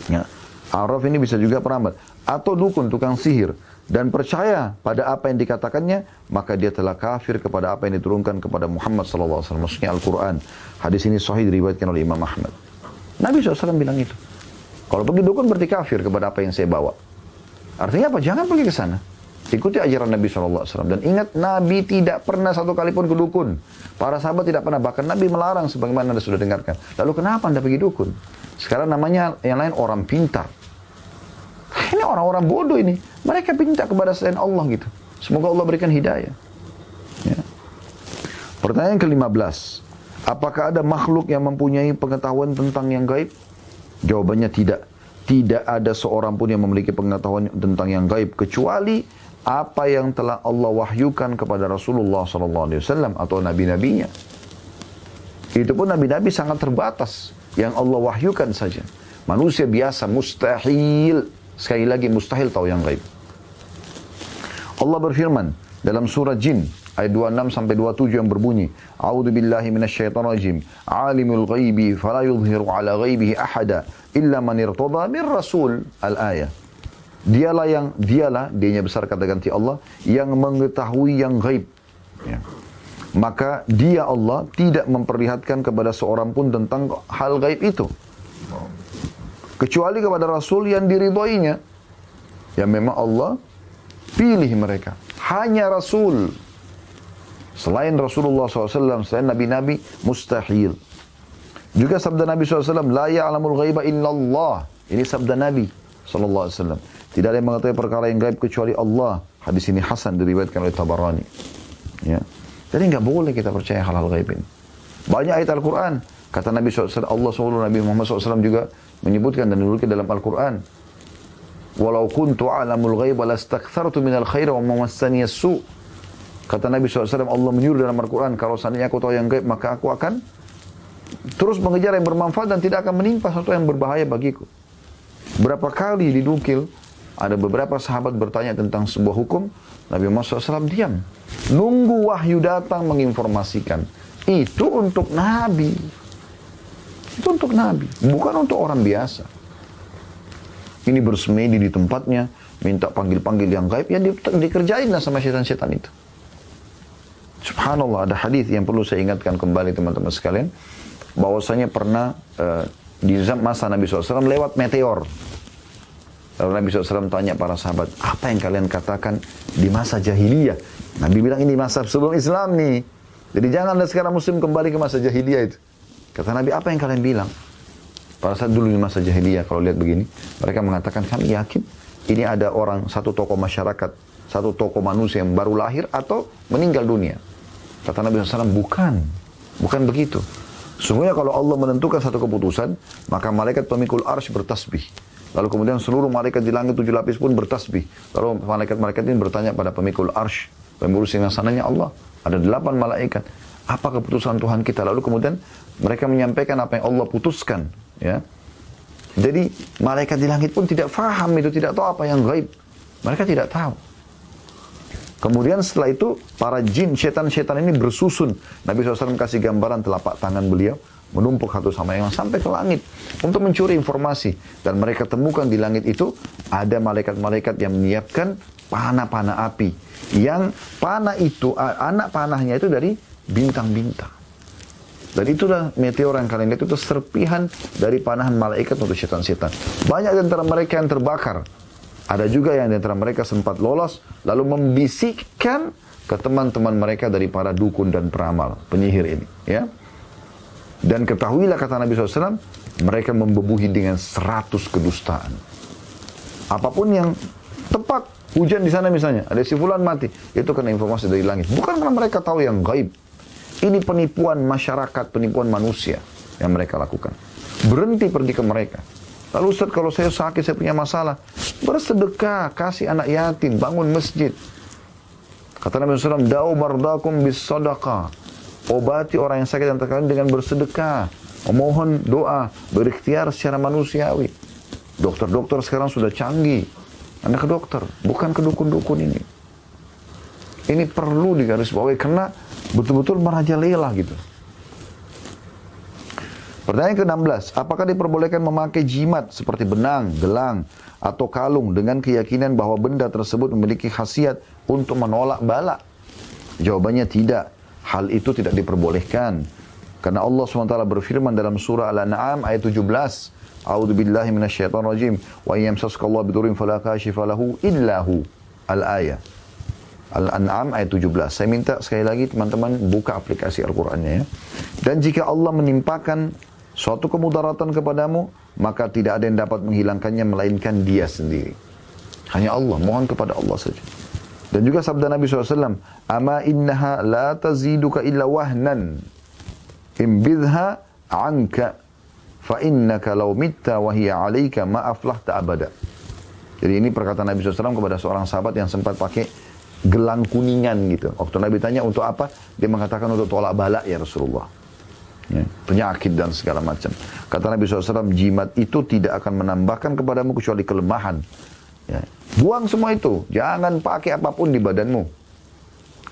Ya. Araf ini bisa juga peramal, atau dukun, tukang sihir, dan percaya pada apa yang dikatakannya, maka dia telah kafir kepada apa yang diturunkan kepada Muhammad SAW, maksudnya Al-Quran. Hadis ini sahih diriwayatkan oleh Imam Ahmad. Nabi SAW bilang itu. Kalau pergi dukun berarti kafir kepada apa yang saya bawa. Artinya apa? Jangan pergi ke sana. Ikuti ajaran Nabi SAW. Dan ingat, Nabi tidak pernah satu kali pun ke dukun. Para sahabat tidak pernah. Bahkan Nabi melarang sebagaimana Anda sudah dengarkan. Lalu kenapa Anda pergi dukun? Sekarang namanya yang lain orang pintar. Ini orang-orang bodoh ini. Mereka pintar kepada selain Allah gitu. Semoga Allah berikan hidayah. Ya. Pertanyaan ke-15. Apakah ada makhluk yang mempunyai pengetahuan tentang yang gaib? Jawabannya tidak. Tidak ada seorang pun yang memiliki pengetahuan tentang yang gaib kecuali apa yang telah Allah wahyukan kepada Rasulullah SAW atau nabi-nabinya. Itu pun nabi-nabi sangat terbatas yang Allah wahyukan saja. Manusia biasa mustahil, sekali lagi mustahil tahu yang gaib. Allah berfirman dalam surah Jin ayat 26 sampai 27 yang berbunyi, A'udzu billahi minasyaitonir rajim. Alimul ghaibi fala yudhhiru ala ghaibihi ahada illa man irtada bir rasul. Al-ayah. Dialah, dianya besar kata ganti Allah, yang mengetahui yang gaib. Ya. Maka dia Allah tidak memperlihatkan kepada seorang pun tentang hal gaib itu. Kecuali kepada Rasul yang diridhoinya. Yang memang Allah pilih mereka. Hanya Rasul. Selain Rasulullah SAW, selain Nabi-Nabi, mustahil. Juga sabda Nabi SAW, La ya'lamul ghaiba illallah. Ini sabda Nabi SAW. Tidak ada yang mengetahui perkara yang gaib kecuali Allah. Hadis ini Hasan diriwayatkan oleh Tabarani. Ya. Jadi nggak boleh kita percaya hal-hal gaib ini. Banyak ayat Al-Quran. Kata Nabi SAW, Allah SWT, Nabi Muhammad SAW juga menyebutkan dan menuliskan dalam Al-Quran. Walau kuntu a'lamul ghaib lastakthartu minal khair wa ma massani as-su'. Kata Nabi SAW, Allah menyuruh dalam Al-Quran, kalau seandainya aku tahu yang gaib, maka aku akan terus mengejar yang bermanfaat dan tidak akan menimpa sesuatu yang berbahaya bagiku. Berapa kali dinukil, ada beberapa sahabat bertanya tentang sebuah hukum, Nabi Muhammad SAW diam. Nunggu wahyu datang menginformasikan. Itu untuk Nabi. Itu untuk Nabi, bukan untuk orang biasa. Ini bersemedi di tempatnya, minta panggil-panggil yang gaib, ya dikerjain lah sama setan-setan itu. Subhanallah, ada hadis yang perlu saya ingatkan kembali teman-teman sekalian, bahwasanya pernah di masa Nabi SAW lewat meteor. Lalu Nabi SAW tanya para sahabat, apa yang kalian katakan di masa jahiliyah? Nabi bilang ini masa sebelum Islam nih. Jadi jangan sekarang muslim kembali ke masa jahiliyah itu. Kata Nabi, apa yang kalian bilang? Pada saat dulu di masa jahiliyah, kalau lihat begini, mereka mengatakan, kami yakin ini ada orang, satu tokoh masyarakat, satu tokoh manusia yang baru lahir atau meninggal dunia. Kata Nabi SAW, bukan begitu. Sungguhnya kalau Allah menentukan satu keputusan, maka malaikat pemikul arsy bertasbih. Lalu kemudian seluruh malaikat di langit 7 lapis pun bertasbih. Lalu malaikat-malaikat ini bertanya pada pemikul arsy, pengurus singgasananya Allah. Ada 8 malaikat. Apa keputusan Tuhan kita? Lalu kemudian mereka menyampaikan apa yang Allah putuskan. Ya. Jadi malaikat di langit pun tidak faham itu, tidak tahu apa yang gaib. Mereka tidak tahu. Kemudian setelah itu para jin, setan-setan ini bersusun. Nabi SAW kasih gambaran telapak tangan beliau menumpuk satu sama yang sampai ke langit untuk mencuri informasi. Dan mereka temukan di langit itu ada malaikat-malaikat yang menyiapkan panah-panah api. Yang panah itu, anak panahnya itu dari bintang-bintang. Dan itulah meteor yang kalian lihat itu serpihan dari panahan malaikat untuk setan-setan. Banyak di antara mereka yang terbakar. Ada juga yang di antara mereka sempat lolos lalu membisikkan ke teman-teman mereka dari para dukun dan peramal, penyihir ini. Ya. Dan ketahuilah kata Nabi SAW, mereka membebuhi dengan 100 kedustaan. Apapun yang tepat, hujan di sana misalnya, ada si fulan mati, itu kena informasi dari langit. Bukan karena mereka tahu yang gaib. Ini penipuan masyarakat, penipuan manusia yang mereka lakukan. Berhenti pergi ke mereka. Lalu Ustaz, kalau saya sakit, saya punya masalah, bersedekah, kasih anak yatim, bangun masjid. Kata Nabi SAW, Da'u mardakum bis sadaqah. Obati orang yang sakit dan terkadang dengan bersedekah. Memohon doa, berikhtiar secara manusiawi. Dokter-dokter sekarang sudah canggih. Anda ke dokter, bukan ke dukun-dukun ini. Ini perlu digarisbawahi karena betul-betul merajalela gitu. Pertanyaan ke-16, apakah diperbolehkan memakai jimat seperti benang, gelang, atau kalung dengan keyakinan bahwa benda tersebut memiliki khasiat untuk menolak bala? Jawabannya tidak. Hal itu tidak diperbolehkan. Karena Allah SWT berfirman dalam surah Al-An'am ayat 17, A'udzu billahi minasyaitonir rajim, wa yamsaskallahu bidurrin fala kashifa lahu illa hu. Al-ayah. Al-An'am ayat 17. Saya minta sekali lagi teman-teman buka aplikasi Al-Qur'annya ya. Dan jika Allah menimpakan suatu kemudaratan kepadamu, maka tidak ada yang dapat menghilangkannya melainkan Dia sendiri. Hanya Allah, mohon kepada Allah saja. Dan juga sabda Nabi SAW, "Ama innaha la taziduka illa wahnan, imbidha anka, fa innaka law mitta wa hiya 'alaika ma aflahta abada." Jadi ini perkataan Nabi SAW kepada seorang sahabat yang sempat pakai gelang kuningan gitu. Waktu Nabi tanya untuk apa, dia mengatakan untuk tolak bala ya Rasulullah. Ya, penyakit dan segala macam. Kata Nabi SAW, jimat itu tidak akan menambahkan kepadamu kecuali kelemahan. Ya. Buang semua itu, jangan pakai apapun di badanmu.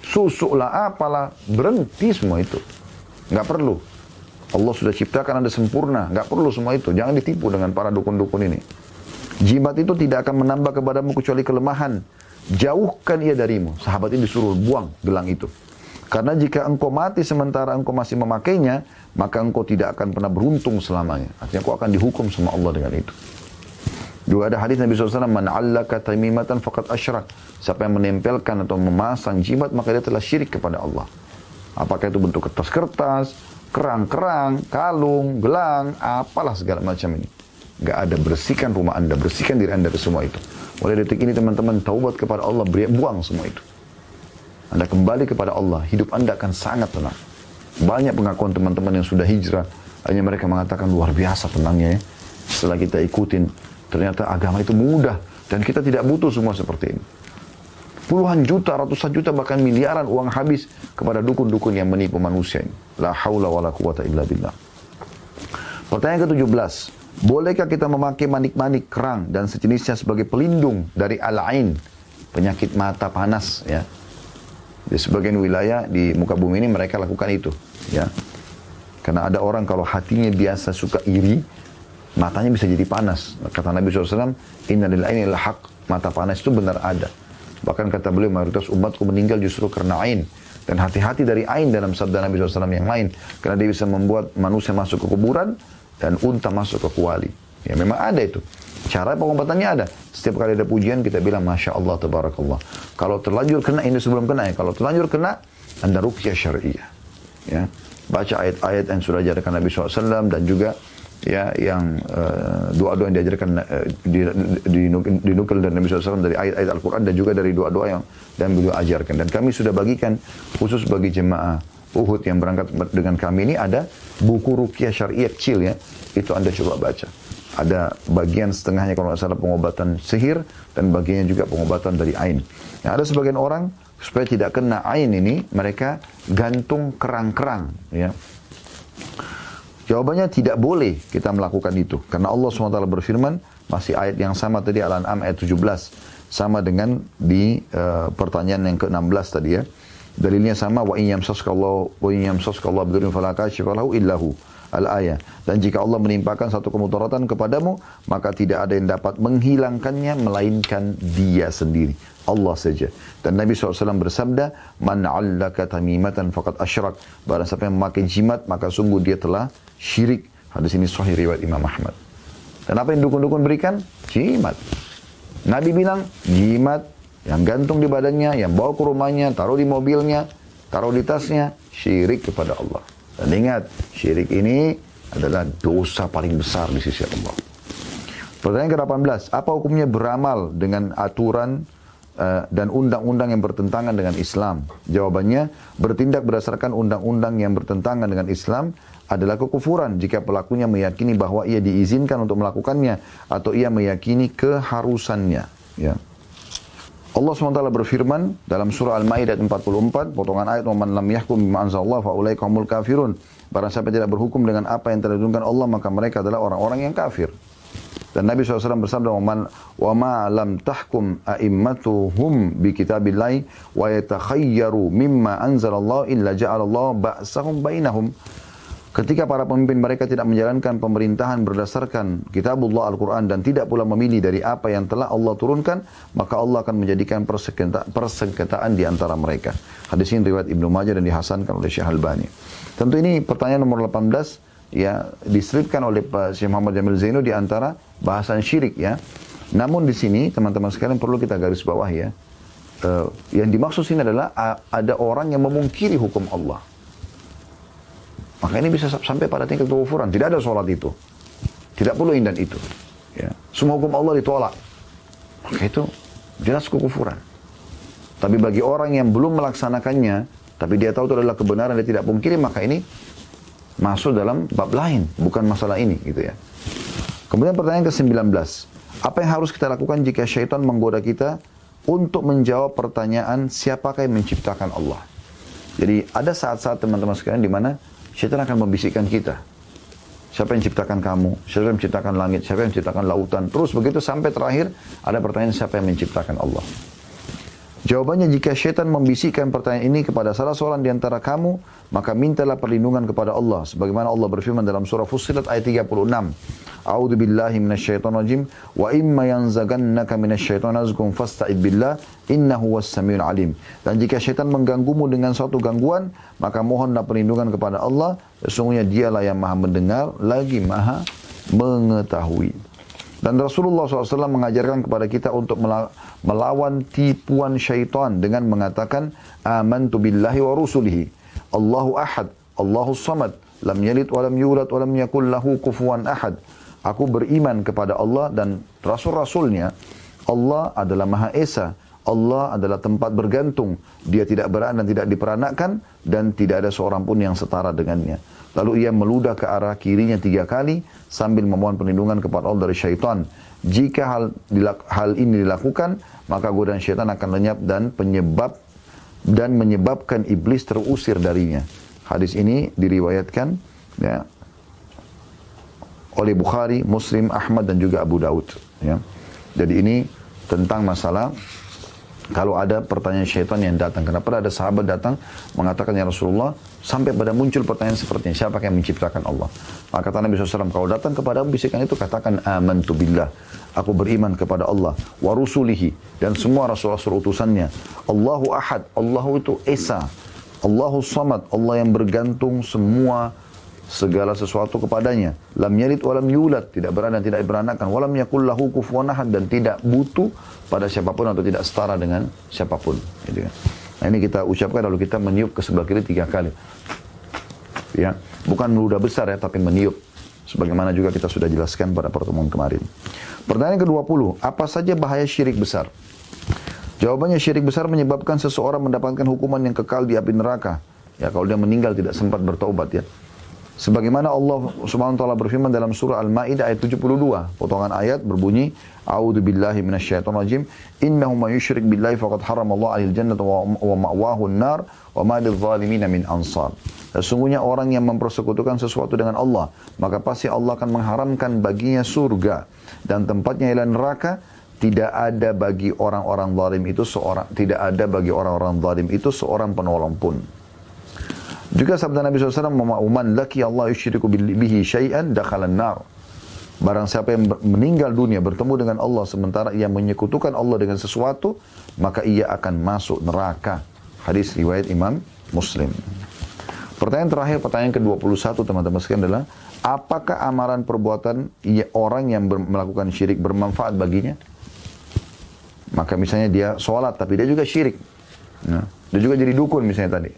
Susuk lah, apalah, berhenti semua itu. Nggak perlu. Allah sudah ciptakan Anda sempurna, nggak perlu semua itu. Jangan ditipu dengan para dukun-dukun ini. Jimat itu tidak akan menambah kepadamu kecuali kelemahan. Jauhkan ia darimu. Sahabat ini disuruh buang gelang itu. Karena jika engkau mati sementara engkau masih memakainya, maka engkau tidak akan pernah beruntung selamanya. Artinya engkau akan dihukum sama Allah dengan itu. Juga ada hadis Nabi SAW, "Man 'allaka tamimatan faqad asyrak." Siapa yang menempelkan atau memasang jimat, maka dia telah syirik kepada Allah. Apakah itu bentuk kertas-kertas, kerang-kerang, kalung, gelang, apalah segala macam ini. Gak ada, bersihkan rumah Anda, bersihkan diri Anda dari semua itu. Mulai detik ini teman-teman taubat kepada Allah, buang semua itu. Anda kembali kepada Allah, hidup Anda akan sangat tenang. Banyak pengakuan teman-teman yang sudah hijrah, hanya mereka mengatakan luar biasa tenangnya ya. Setelah kita ikutin, ternyata agama itu mudah. Dan kita tidak butuh semua seperti ini. Puluhan juta, ratusan juta, bahkan miliaran uang habis kepada dukun-dukun yang menipu manusia ini. La haula wa la quwata illa billah. Pertanyaan ke-17. Bolehkah kita memakai manik-manik, kerang, dan sejenisnya sebagai pelindung dari al-ain, penyakit mata panas ya. Di sebagian wilayah di muka bumi ini mereka lakukan itu ya. Karena ada orang kalau hatinya biasa suka iri, matanya bisa jadi panas. Kata Nabi SAW, "Inna lil aini lahaq." Mata panas itu benar ada. Bahkan kata beliau, mayoritas umatku meninggal justru karena ain. Dan hati-hati dari ain dalam sabda Nabi SAW yang lain. Karena dia bisa membuat manusia masuk ke kuburan dan unta masuk ke kuali. Ya memang ada itu. Cara pengobatannya ada. Setiap kali ada pujian kita bilang Masya Allah, Tabarakallah. Kalau terlanjur kena, ini sebelum kena ya. Kalau terlanjur kena, Anda ruqyah syariah. Ya. Baca ayat-ayat yang sudah diajarkan Nabi SAW dan juga ya yang doa-doa yang diajarkan dinukil dari Nabi SAW dari ayat-ayat Al-Quran dan juga dari doa-doa yang dan beliau ajarkan. Dan kami sudah bagikan khusus bagi jemaah Uhud yang berangkat dengan kami ini ada buku ruqyah syariah kecil ya. Itu Anda coba baca. Ada bagian setengahnya kalau nggak salah pengobatan sihir dan bagiannya juga pengobatan dari ain. Nah, ada sebagian orang supaya tidak kena ain ini mereka gantung kerang-kerang ya. Jawabannya tidak boleh kita melakukan itu. Karena Allah SWT berfirman, masih ayat yang sama tadi Al-An'am ayat 17. Sama dengan di pertanyaan yang ke-16 tadi ya. Dalilnya sama, wa in yamsaskallahu bidurin fala kashifa lahu illahu. Al-ayah. Dan jika Allah menimpakan satu kemudaratan kepadamu, maka tidak ada yang dapat menghilangkannya melainkan Dia sendiri. Allah saja. Dan Nabi SAW bersabda, "Man 'allaka tamimatan faqad asyrak." Barang siapa yang memakai jimat, maka sungguh dia telah syirik. Hadis ini sahih riwayat Imam Ahmad. Dan apa yang dukun-dukun berikan? Jimat. Nabi bilang, jimat yang gantung di badannya, yang bawa ke rumahnya, taruh di mobilnya, taruh di tasnya, syirik kepada Allah. Dan ingat, syirik ini adalah dosa paling besar di sisi Allah. Pertanyaan ke-18, apa hukumnya beramal dengan aturan dan undang-undang yang bertentangan dengan Islam? Jawabannya, bertindak berdasarkan undang-undang yang bertentangan dengan Islam adalah kekufuran jika pelakunya meyakini bahwa ia diizinkan untuk melakukannya atau ia meyakini keharusannya. Ya. Allah SWT berfirman dalam surah Al-Maidah 44, potongan ayat, "Man lam yahkum bima anzalallah fa ulaika humul kafirun." Barang siapa tidak berhukum dengan apa yang telah diturunkan Allah, maka mereka adalah orang-orang yang kafir. Dan Nabi SAW bersabda, "Wa ma lam tahkum a'immatuhum bi kitabillahi wa yatakhayyaru mimma anzalallahu illa ja'alallahu ba'sahum bainahum." Ketika para pemimpin mereka tidak menjalankan pemerintahan berdasarkan kitabullah Al-Quran dan tidak pula memilih dari apa yang telah Allah turunkan, maka Allah akan menjadikan persengketaan di antara mereka. Hadis ini riwayat Ibnu Majah dan dihasankan oleh Syekh Albani. Tentu ini pertanyaan nomor 18 ya diselipkan oleh Pak Syekh Muhammad Jamil Zainu di antara bahasan syirik ya. Namun di sini teman-teman sekalian perlu kita garis bawah ya. yang dimaksud sini adalah ada orang yang memungkiri hukum Allah. Maka ini bisa sampai pada tingkat kekufuran. Tidak ada sholat itu. Tidak perlu ini dan itu. Ya. Semua hukum Allah ditolak. Maka itu jelas kekufuran. Tapi bagi orang yang belum melaksanakannya, tapi dia tahu itu adalah kebenaran, dia tidak pungkiri, maka ini masuk dalam bab lain. Bukan masalah ini. Gitu ya. Kemudian pertanyaan ke-19. Apa yang harus kita lakukan jika syaitan menggoda kita untuk menjawab pertanyaan siapakah yang menciptakan Allah? Jadi ada saat-saat teman-teman sekalian di mana syaitan akan membisikkan kita. Siapa yang menciptakan kamu? Siapa yang menciptakan langit? Siapa yang menciptakan lautan? Terus begitu sampai terakhir ada pertanyaan siapa yang menciptakan Allah. Jawabannya, jika syaitan membisikkan pertanyaan ini kepada salah seorang di antara kamu, maka mintalah perlindungan kepada Allah. Sebagaimana Allah berfirman dalam surah Fussilat ayat 36. A'udzu billahi minasyaitonir rajim wa imma yanzagannaka minasyaitonir nazghun fasta'id billah innahu was-samiul alim. Dan jika syaitan mengganggumu dengan suatu gangguan, maka mohonlah perlindungan kepada Allah. Sesungguhnya dialah yang maha mendengar lagi maha mengetahui. Dan Rasulullah SAW mengajarkan kepada kita untuk melawan tipuan syaitan dengan mengatakan amantu billahi wa rusulihi. Allahu ahad, Allahu samad, lam yalid wa lam yulad wa lam yakul lahu kufuwan ahad. Aku beriman kepada Allah dan Rasul-Rasulnya. Allah adalah Maha Esa. Allah adalah tempat bergantung. Dia tidak beranak dan tidak diperanakkan. Dan tidak ada seorang pun yang setara dengannya. Lalu ia meludah ke arah kirinya 3 kali sambil memohon perlindungan kepada Allah dari syaitan. Jika hal ini dilakukan, maka godaan syaitan akan lenyap dan menyebabkan iblis terusir darinya. Hadis ini diriwayatkan ya, oleh Bukhari, Muslim, Ahmad dan juga Abu Daud. Ya. Jadi ini tentang masalah kalau ada pertanyaan syaitan yang datang. Kenapa ada sahabat datang mengatakan, ya Rasulullah, sampai pada muncul pertanyaan seperti ini, siapa yang menciptakan Allah? Maka kata Nabi SAW, kalau datang kepada bisikan itu, katakan amantu billah, aku beriman kepada Allah, wa rusulihi, dan semua rasul-rasul utusannya. Allahu ahad, Allahu itu Esa, Allahu samad, Allah yang bergantung semua segala sesuatu kepadanya. Lam yalid wa lam yulad, tidak beranak dan tidak beranakkan. Wa lam yakul lahu kufuwan ahad, dan tidak butuh pada siapapun atau tidak setara dengan siapapun. Gitu kan. Nah ini kita ucapkan lalu kita meniup ke sebelah kiri 3 kali. Ya, bukan meludah besar ya, tapi meniup. Sebagaimana juga kita sudah jelaskan pada pertemuan kemarin. Pertanyaan ke-20, apa saja bahaya syirik besar? Jawabannya, syirik besar menyebabkan seseorang mendapatkan hukuman yang kekal di api neraka. Ya, kalau dia meninggal tidak sempat bertaubat ya. Sebagaimana Allah Subhanahu wa taala berfirman dalam surah Al-Maidah ayat 72, potongan ayat berbunyi, A'udzu billahi minasyaitonir rajim, innahu may yusyrik billahi faqad haramallahu 'alal jannata wa ma'wahu an-nar wa ma lidh-dhalimin min ansar. Sesungguhnya orang yang mempersekutukan sesuatu dengan Allah, maka pasti Allah akan mengharamkan baginya surga dan tempatnya ialah neraka. Tidak ada bagi orang-orang zalim itu seorang penolong pun. Juga sabda Nabi SAW, "Man laki Allah yusyriku bihi syai'an dakhalan nar." Barang siapa yang meninggal dunia bertemu dengan Allah sementara ia menyekutukan Allah dengan sesuatu, maka ia akan masuk neraka. Hadis riwayat Imam Muslim. Pertanyaan terakhir, pertanyaan ke-21 teman-teman sekalian adalah, apakah amalan perbuatan orang yang melakukan syirik bermanfaat baginya? Maka misalnya dia sholat tapi dia juga syirik. Nah, dia juga jadi dukun misalnya tadi.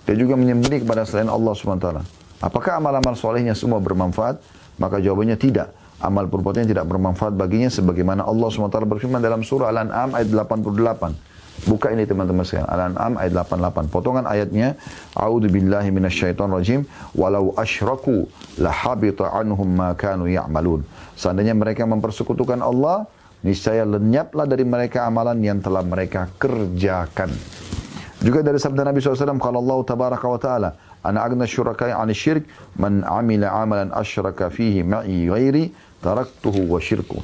Dia juga menyembelih kepada selain Allah SWT. Apakah amal-amal solehnya semua bermanfaat? Maka jawabannya tidak. Amal perbuatannya tidak bermanfaat baginya sebagaimana Allah SWT berfirman dalam surah Al-An'am ayat 88. Buka ini teman-teman sekalian. Al-An'am ayat 88. Potongan ayatnya, A'udzu billahi minasyaitonir rajim, walau asyraku lahabita anhum ma kanu ya'malun. Seandainya mereka mempersekutukan Allah, niscaya lenyaplah dari mereka amalan yang telah mereka kerjakan. Juga dari sabda Nabi SAW, kalau Allah tabaraka wa ta'ala, ana agna syurakai ani syirk, man amila amalan asyraka fihi ma'i ghairi, taraktuhu wa syirku.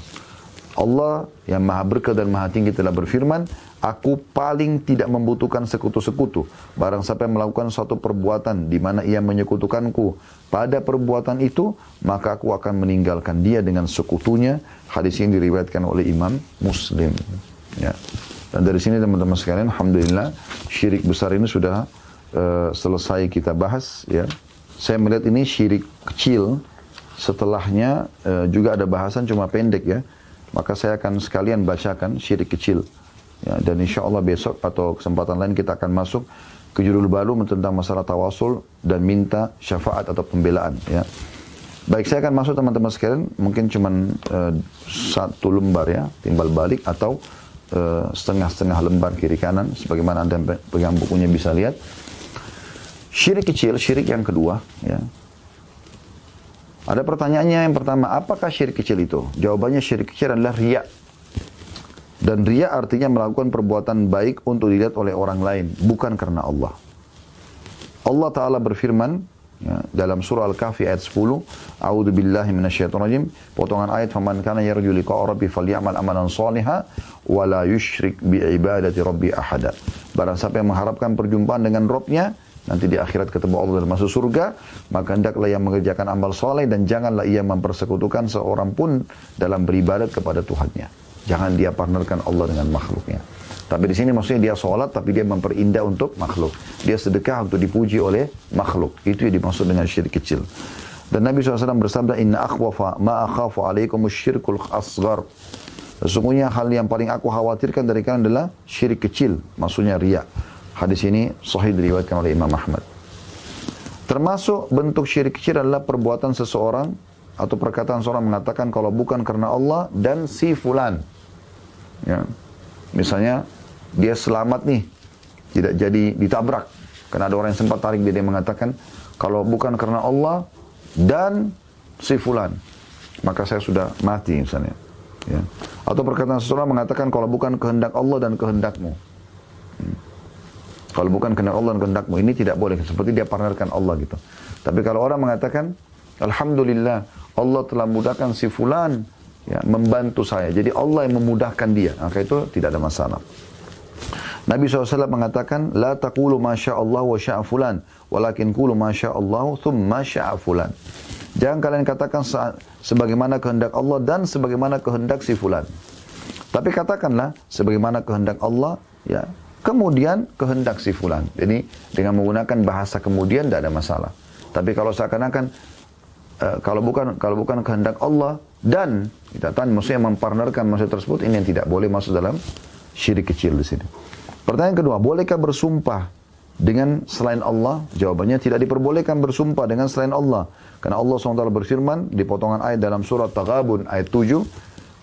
Allah yang maha berkah dan maha tinggi telah berfirman, aku paling tidak membutuhkan sekutu-sekutu. Barang siapa yang melakukan suatu perbuatan di mana ia menyekutukanku pada perbuatan itu, maka aku akan meninggalkan dia dengan sekutunya. Hadis ini diriwayatkan oleh Imam Muslim. Ya. Dan dari sini teman-teman sekalian, alhamdulillah syirik besar ini sudah selesai kita bahas. Ya, saya melihat ini syirik kecil. Setelahnya juga ada bahasan cuma pendek ya. Maka saya akan sekalian bacakan syirik kecil. Ya, dan insya Allah besok atau kesempatan lain kita akan masuk ke judul baru tentang masalah tawasul dan minta syafaat atau pembelaan. Ya. Baik, saya akan masuk teman-teman sekalian, mungkin cuman satu lembar ya, timbal balik atau setengah-setengah lembar kiri kanan, sebagaimana Anda pegang bukunya bisa lihat. Syirik kecil, syirik yang kedua. Ya. Ada pertanyaannya yang pertama, apakah syirik kecil itu? Jawabannya syirik kecil adalah riya. Dan riya artinya melakukan perbuatan baik untuk dilihat oleh orang lain, bukan karena Allah. Allah Ta'ala berfirman ya, dalam surah Al-Kahfi ayat 10, A'udzu billahi minasyaitonir rajim, potongan ayat, "Faman kana yarju liqa'a rabbih falyamal amalan shalihan wa la yusyrik bi ibadati rabbi ahada." Barang siapa yang mengharapkan perjumpaan dengan Rabb-nya, nanti di akhirat ketemu Allah dan masuk surga, maka hendaklah ia mengerjakan amal soleh dan janganlah ia mempersekutukan seorang pun dalam beribadat kepada Tuhannya. Jangan dia partnerkan Allah dengan makhluknya. Tapi di sini maksudnya dia sholat, tapi dia memperindah untuk makhluk. Dia sedekah untuk dipuji oleh makhluk. Itu yang dimaksud dengan syirik kecil. Dan Nabi SAW bersabda, Inna akhwafa ma akhafu alaikumus syirkul asghar. Sesungguhnya hal yang paling aku khawatirkan dari kalian adalah syirik kecil. Maksudnya riya. Hadis ini sahih diriwayatkan oleh Imam Ahmad. Termasuk bentuk syirik kecil adalah perbuatan seseorang atau perkataan seorang mengatakan kalau bukan karena Allah dan si fulan. Ya. Misalnya dia selamat nih, tidak jadi ditabrak. Karena ada orang yang sempat tarik dia mengatakan kalau bukan karena Allah dan si fulan, maka saya sudah mati misalnya. Ya. Atau perkataan seseorang mengatakan kalau bukan kehendak Allah dan kehendakmu. Kalau bukan kehendak Allah dan kehendakmu, ini tidak boleh. Seperti dia partnerkan Allah gitu. Tapi kalau orang mengatakan, Alhamdulillah, Allah telah mudahkan si fulan ya, membantu saya. Jadi Allah yang memudahkan dia. Maka itu tidak ada masalah. Nabi SAW mengatakan, La taqulu ma sya'allah wa sya'a fulan, walakin qulu ma sya'allahu thumma sya'a fulan. Jangan kalian katakan sebagaimana kehendak Allah dan sebagaimana kehendak si fulan. Tapi katakanlah sebagaimana kehendak Allah, ya, kemudian kehendak si fulan. Jadi dengan menggunakan bahasa kemudian tidak ada masalah. Tapi kalau seakan-akan kalau bukan kehendak Allah dan kita tahu maksudnya mempartnerkan maksud tersebut, ini yang tidak boleh masuk dalam syirik kecil di sini. Pertanyaan kedua, bolehkah bersumpah dengan selain Allah? Jawabannya tidak diperbolehkan bersumpah dengan selain Allah. Karena Allah SWT berfirman di potongan ayat dalam surat Taghabun ayat 7,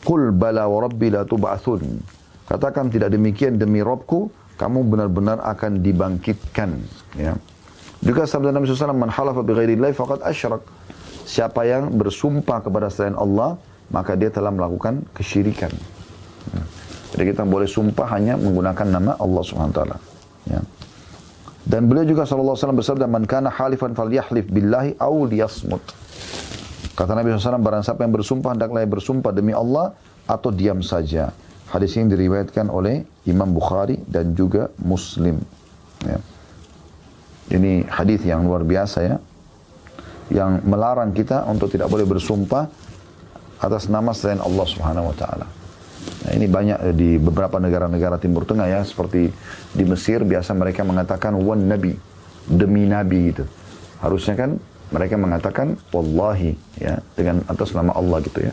Qul bala wa rabbi la tub'atsun. Katakan tidak demikian demi Rabbku, kamu benar-benar akan dibangkitkan. Ya. Juga sabda Nabi SAW, Man halafa bi ghairillahi faqad asyrak. Siapa yang bersumpah kepada selain Allah, maka dia telah melakukan kesyirikan. Ya. Jadi kita boleh sumpah hanya menggunakan nama Allah SWT. Ya. Dan beliau juga SAW bersabda, Man kana halifan falyahlif billahi aw liyasmut. Kata Nabi SAW, barang siapa yang bersumpah, hendaklah bersumpah demi Allah atau diam saja. Hadis ini diriwayatkan oleh Imam Bukhari dan juga Muslim. Ya. Ini hadis yang luar biasa ya, yang melarang kita untuk tidak boleh bersumpah atas nama selain Allah Subhanahu Wa Taala. Nah, ini banyak di beberapa negara-negara Timur Tengah ya, seperti di Mesir biasa mereka mengatakan wan nabi, demi nabi gitu. Harusnya kan mereka mengatakan wallahi ya, dengan atas nama Allah gitu ya.